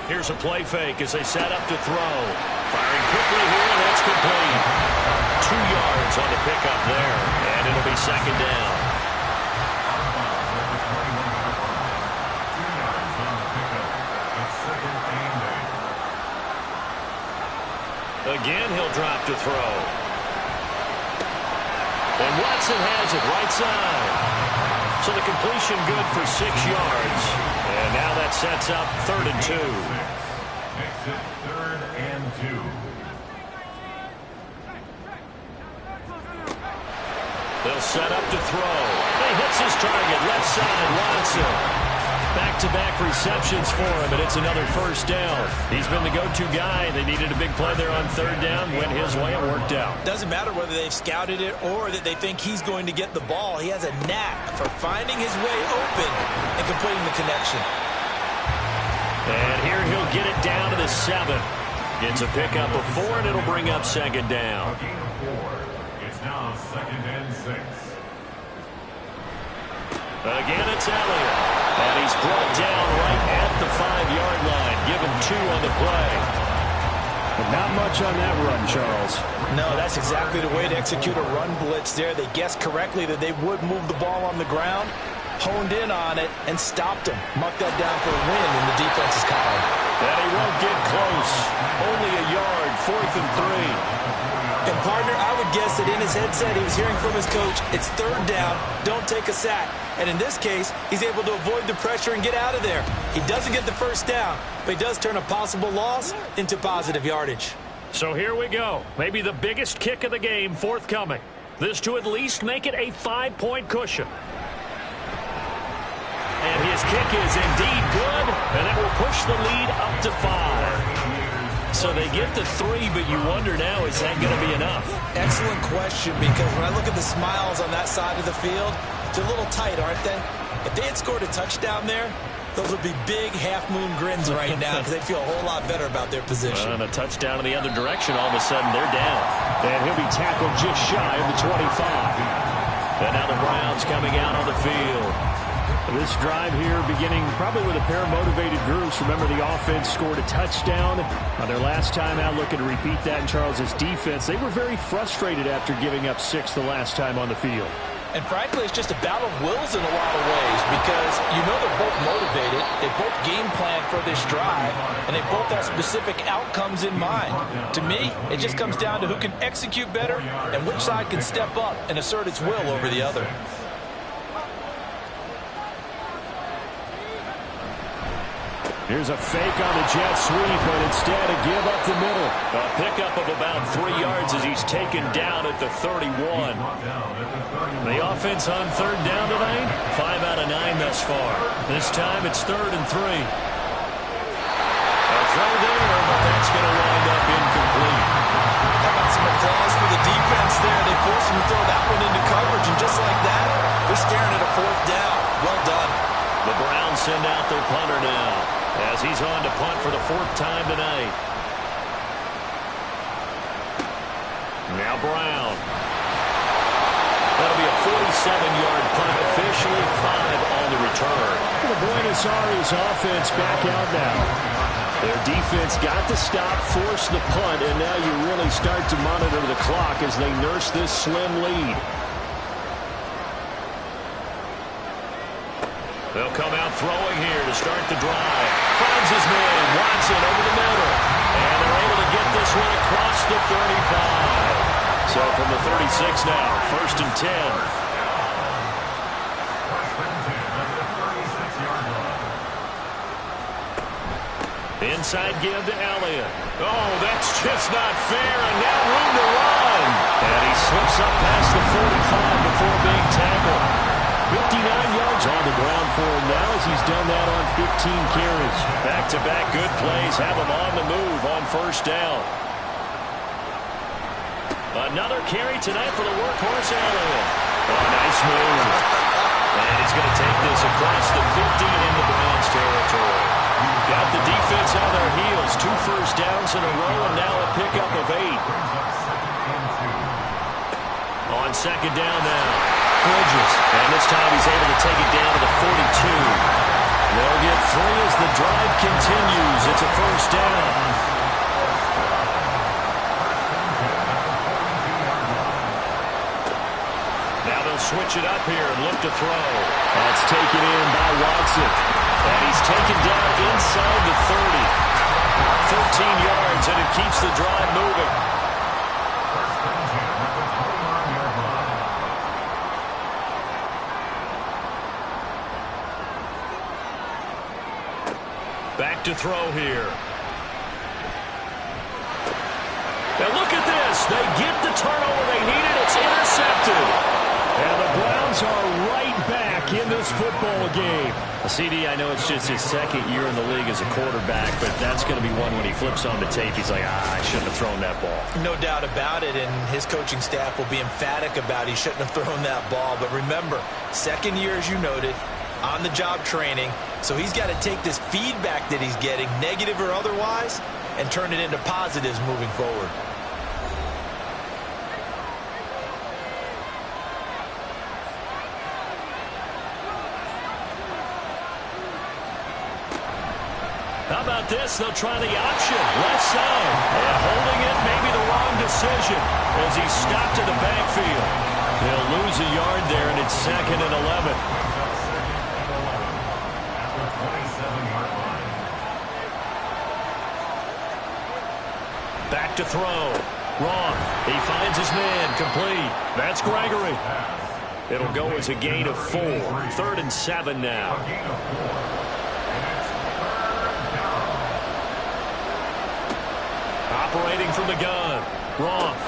Here's a play fake as they set up to throw. Firing quickly here, and that's complete. 2 yards on the pickup there, and it'll be second down. Again, he'll drop to throw. And Watson has it right side. So the completion good for 6 yards. And now that sets up 3rd and 2. Exit 3rd and 2. They'll set up to throw. He hits his target, left side, Watson. Back-to-back receptions for him, and it's another first down. He's been the go-to guy. They needed a big play there on 3rd down. Went his way and worked out. Doesn't matter whether they've scouted it or that they think he's going to get the ball. He has a knack for finding his way open and completing the connection. And here he'll get it down to the 7. Gets a pickup of 4, and it'll bring up second down. A gain of 4. It's now 2nd and 6. Again, it's Elliott. And he's brought down right at the 5-yard line. Give him 2 on the play. But not much on that run, Charles. No, that's exactly the way to execute a run blitz there. They guessed correctly that they would move the ball on the ground, honed in on it, and stopped him. Marked that down for a win in the defense's column. And he won't get close. Only a yard, 4th and 3. And, partner, I would guess that in his headset he was hearing from his coach, it's 3rd down, don't take a sack. And in this case, he's able to avoid the pressure and get out of there. He doesn't get the first down, but he does turn a possible loss into positive yardage. So here we go. Maybe the biggest kick of the game forthcoming. This to at least make it a 5-point cushion. And his kick is indeed good, and it will push the lead up to 5. So they get to 3, but you wonder now, is that going to be enough? Excellent question, because when I look at the smiles on that side of the field, they're a little tight, aren't they? If they had scored a touchdown there, those would be big half-moon grins right now because they feel a whole lot better about their position. And a touchdown in the other direction, all of a sudden they're down. And he'll be tackled just shy of the 25. And now the Browns coming out on the field. This drive here beginning probably with a pair of motivated groups. Remember, the offense scored a touchdown on their last time out. Looking to repeat that in Charles's defense. They were very frustrated after giving up 6 the last time on the field. And frankly, it's just a battle of wills in a lot of ways because you know they're both motivated. They both game plan for this drive, and they both have specific outcomes in mind. To me, it just comes down to who can execute better and which side can step up and assert its will over the other. Here's a fake on the jet sweep, but instead a give up the middle. A pickup of about 3 yards as he's taken down at the 31. The offense on 3rd down tonight, 5 out of 9 thus far. This time it's 3rd and 3. A throw there, but that's going to wind up incomplete. How about some applause for the defense there? They forced him to throw that one into coverage, and just like that, they're staring at a 4th down. Well done. The Browns send out their punter now as he's on to punt for the 4th time tonight. Now Brown. That'll be a 47-yard punt, officially 5 on the return. The Buenos Aires offense back out now. Their defense got the stop, forced the punt, and now you really start to monitor the clock as they nurse this slim lead. They'll come out throwing here to start the drive. Finds his man, Watson over the middle. And they're able to get this one across the 35. So from the 36 now, 1st and 10. Inside give to Elliott. Oh, that's just not fair, and now room to run. And he slips up past the 45 before being tackled. 59 yards on the ground for him now as he's done that on 15 carries. Back-to-back good plays have him on the move on 1st down. Another carry tonight for the workhorse Elliott. Oh, nice move. And he's going to take this across the 50 into Browns territory. Got the defense on their heels. 2 first downs in a row and now a pickup of 8. On second down now. Bridges. And this time he's able to take it down to the 42. They'll get 3 as the drive continues. It's a first down. Now they'll switch it up here and look to throw. That's taken in by Watson. And he's taken down inside the 30. 13 yards, and it keeps the drive moving. Back to throw here. Now look at this. They get the turnover they needed. It's intercepted. And the Browns are right back in this football game. CD, I know it's just his second year in the league as a quarterback, but that's going to be one when he flips on the tape. He's like, I shouldn't have thrown that ball. No doubt about it, and his coaching staff will be emphatic about he shouldn't have thrown that ball. But remember, second year, as you noted, on-the-job training, so he's got to take this feedback that he's getting, negative or otherwise, and turn it into positives moving forward. How about this? They'll try the option. Left side. And holding it, maybe the wrong decision as he's stopped in the backfield. They'll lose a yard there, and it's 2nd and 11. Back to throw. Roth. He finds his man. Complete. That's Gregory. It'll go as a gain of 4. 3rd and 7 now. Operating from the gun. Roth.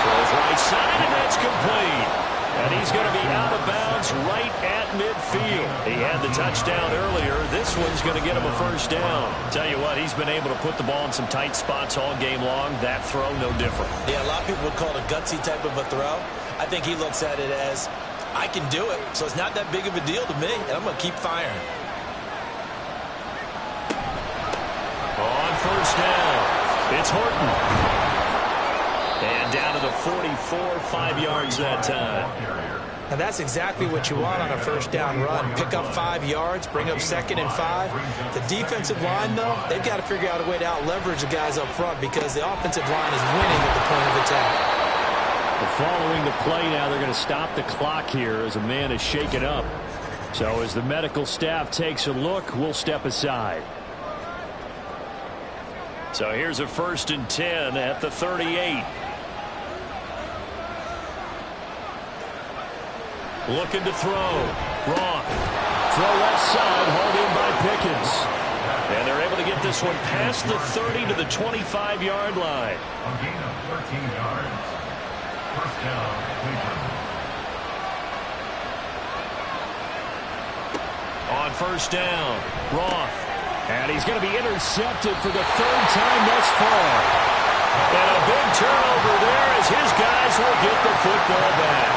Throws right side, and that's complete. And he's going to be out of bounds right at midfield. He had the touchdown earlier. This one's going to get him a first down. Tell you what, he's been able to put the ball in some tight spots all game long. That throw, no different. Yeah, a lot of people would call it a gutsy type of a throw. I think he looks at it as, I can do it, so it's not that big of a deal to me, and I'm going to keep firing. On first down. It's Horton. And down to the 44, 5 yards that time. And that's exactly what you want on a first down run. Pick up 5 yards, bring up 2nd and 5. The defensive line, though, they've got to figure out a way to out-leverage the guys up front because the offensive line is winning at the point of attack. Following the play now, they're going to stop the clock here as a man is shaken up. So as the medical staff takes a look, we'll step aside. So here's a 1st and 10 at the 38. Looking to throw. Roth. Throw left side, hauled in by Pickens. And they're able to get this one past the 30 to the 25-yard line. A gain of 13 yards. First down, Cleveland. On first down, Roth. And he's going to be intercepted for the 3rd time thus far. And a big turnover there as his guys will get the football back.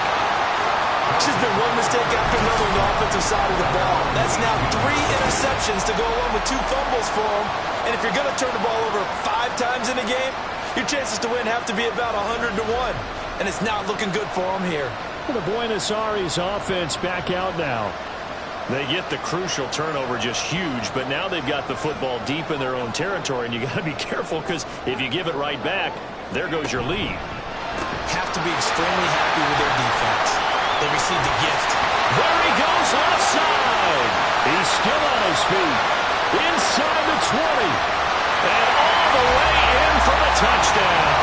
It's just been one mistake after another on the offensive side of the ball. That's now 3 interceptions to go along with 2 fumbles for him. And if you're going to turn the ball over 5 times in a game, your chances to win have to be about 100 to 1. And it's not looking good for him here. The Buenos Aires offense back out now. They get the crucial turnover, just huge, but now they've got the football deep in their own territory, and you got to be careful because if you give it right back, there goes your lead. Have to be extremely happy with their defense. They received a gift. There he goes left side. He's still on his feet. Inside the 20. And all the way in for the touchdown.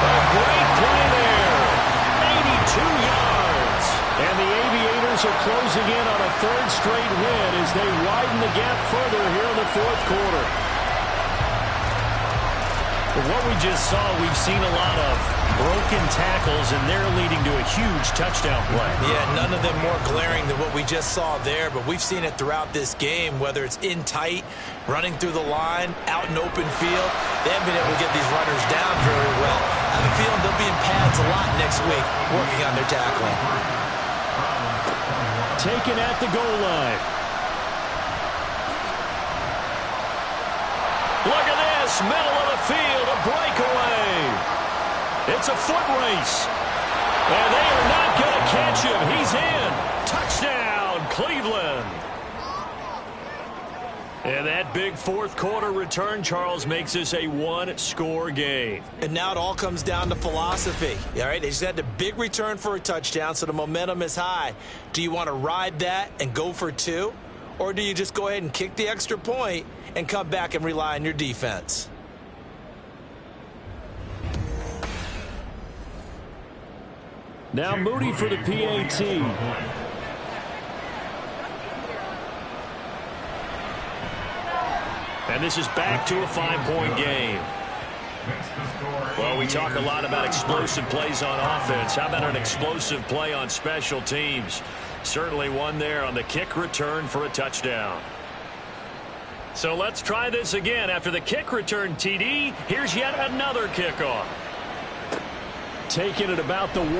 A great play there. 82 yards. And the Aviators are closing in on a 3rd straight win as they widen the gap further here in the 4th quarter. But what we just saw, we've seen a lot of broken tackles, and they're leading to a huge touchdown play. Yeah, none of them more glaring than what we just saw there, but we've seen it throughout this game, whether it's in tight, running through the line, out in open field. They haven't been able to get these runners down very well. I have a feeling they'll be in pads a lot next week working on their tackling. Taken at the goal line. Look at this, middle of the field, a breakaway. It's a foot race. And they are not going to catch him. He's in. Touchdown, Cleveland. And that big fourth quarter return, Charles, makes this a one-score game. And now it all comes down to philosophy. All right, they just had a big return for a touchdown, so the momentum is high. Do you want to ride that and go for two? Or do you just go ahead and kick the extra point and come back and rely on your defense? Now Moody for the PAT. And this is back to a 5-point game. Well, we talk a lot about explosive plays on offense. How about an explosive play on special teams? Certainly one there on the kick return for a touchdown. So let's try this again. After the kick return TD, here's yet another kickoff. Taking it about the 1.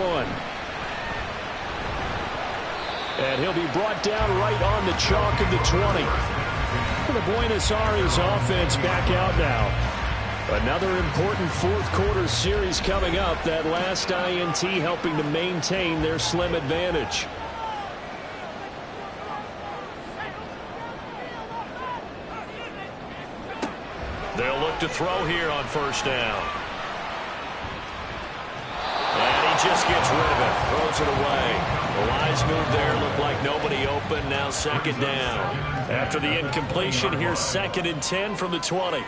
And he'll be brought down right on the chalk of the 20. For the Buenos Aires offense back out now. Another important fourth quarter series coming up. That last INT helping to maintain their slim advantage. They'll look to throw here on first down. And he just gets rid of it. Throws it away. The wise move there. Looked like nobody open. Now second down. After the incompletion, here's 2nd and 10 from the 20.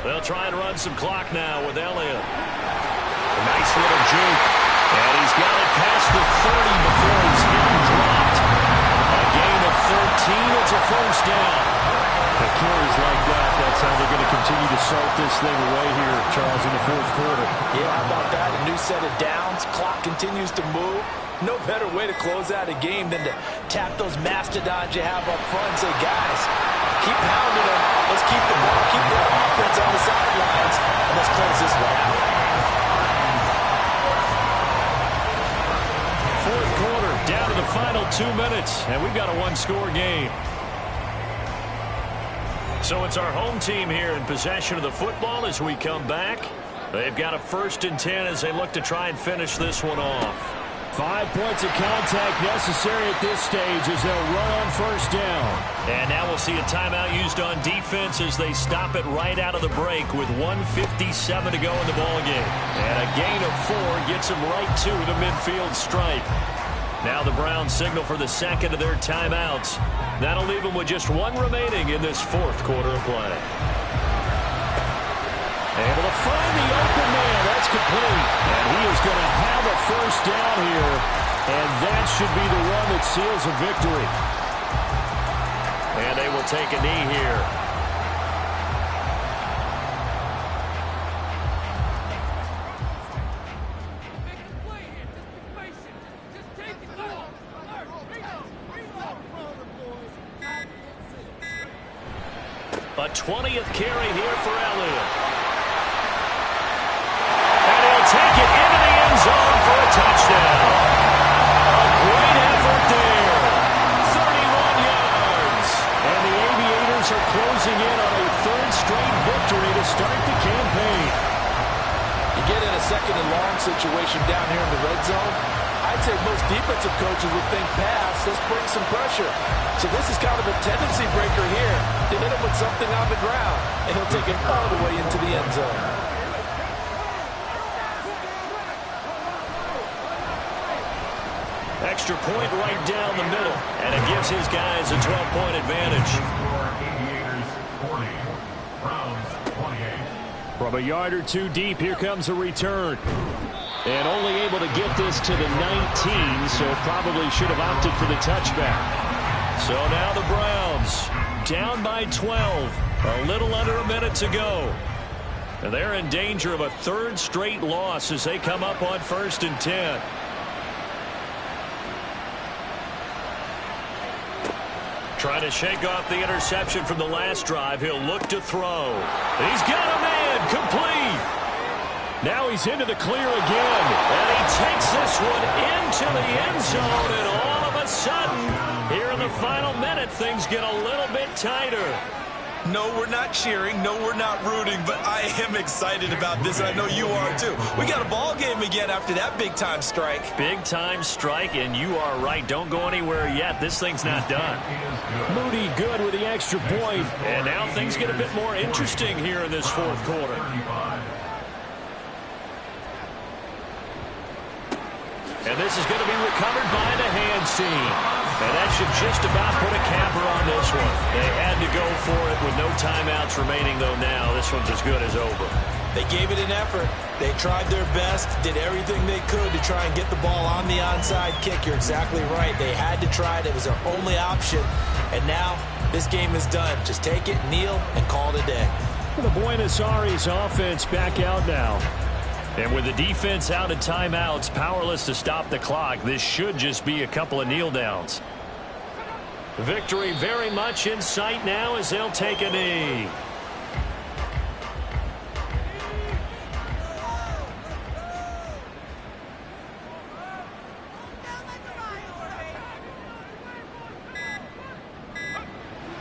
They'll try and run some clock now with Elliott. A nice little juke. And he's got it past the 30 before he's hit and dropped. A gain of 13. It's a first down. The carries like that, that's how they're going to continue to salt this thing away here, Charles, in the fourth quarter. Yeah, how about that? A new set of downs. Clock continues to move. No better way to close out a game than to tap those mastodons you have up front and say, guys, keep pounding them. Let's keep the ball, keep the offense on the sidelines, and let's close this one out. Fourth quarter, down to the final 2 minutes, and we've got a one-score game. So it's our home team here in possession of the football as we come back. They've got a 1st and 10 as they look to try and finish this one off. 5 points of contact necessary at this stage as they'll run on first down. And now we'll see a timeout used on defense as they stop it right out of the break with 1:57 to go in the ballgame. And a gain of 4 gets them right to the midfield stripe. Now the Browns signal for the second of their timeouts. That'll leave them with just 1 remaining in this fourth quarter of play. Able to find the open man. That's complete. And he is going to have a first down here. And that should be the one that seals a victory. And they will take a knee here. A 20th carry here for Elliott. And he'll take it into the end zone for a touchdown. A great effort there. 31 yards. And the Aviators are closing in on a 3rd straight victory to start the campaign. You get in a 2nd and long situation down here in the red zone, I'd say most defensive coaches would think pass, let's bring some pressure. So this is kind of a tendency breaker here to hit him with something on the ground, and he'll take it all the way into the end zone. Extra point right down the middle, and it gives his guys a 12-point advantage. Aviators 40, Browns 28. From a yard or 2 deep, here comes a return. And only able to get this to the 19, so probably should have opted for the touchback. So now the Browns down by 12. A little under a minute to go. And they're in danger of a 3rd straight loss as they come up on 1st and 10. Trying to shake off the interception from the last drive. He'll look to throw. He's got a man complete. Now he's into the clear again. And he takes this one into the end zone. And all of a sudden, here in the final minute, things get a little bit tighter. No, we're not cheering. No, we're not rooting, but I am excited about this. I know you are too. We got a ball game again after that big-time strike. Big-time strike, and you are right. Don't go anywhere yet. This thing's not done. Moody good with the extra point. And now things get a bit more interesting here in this fourth quarter. And this is going to be recovered by the hands team. And that should just about put a capper on this one. They had to go for it with no timeouts remaining, though now this one's as good as over. They gave it an effort. They tried their best, did everything they could to try and get the ball on the onside kick. You're exactly right. They had to try it. It was their only option. And now this game is done. Just take it, kneel, and call it a day. The Buenos Aires offense back out now. And with the defense out of timeouts, powerless to stop the clock, this should just be a couple of kneel downs. Victory very much in sight now as they'll take a knee.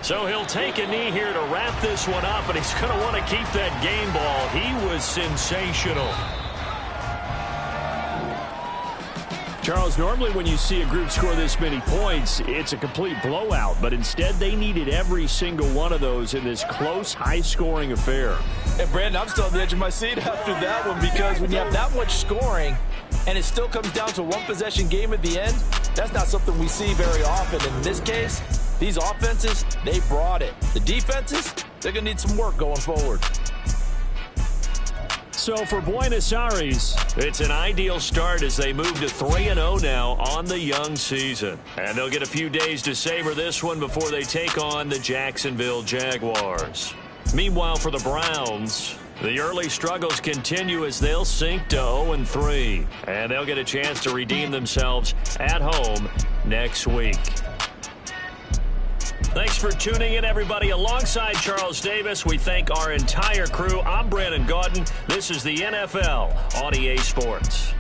So he'll take a knee here to wrap this one up, and he's going to want to keep that game ball. He was sensational. Charles, normally when you see a group score this many points, it's a complete blowout. But instead, they needed every single one of those in this close, high-scoring affair. And, Brandon, I'm still on the edge of my seat after that one because when you have that much scoring and it still comes down to a one-possession game at the end, that's not something we see very often. In this case, these offenses, they brought it. The defenses, they're going to need some work going forward. So for Buenos Aires, it's an ideal start as they move to 3-0 now on the young season. And they'll get a few days to savor this one before they take on the Jacksonville Jaguars. Meanwhile, for the Browns, the early struggles continue as they'll sink to 0-3. And they'll get a chance to redeem themselves at home next week. Thanks for tuning in, everybody. Alongside Charles Davis, we thank our entire crew. I'm Brandon Gaudin. This is the NFL on EA Sports.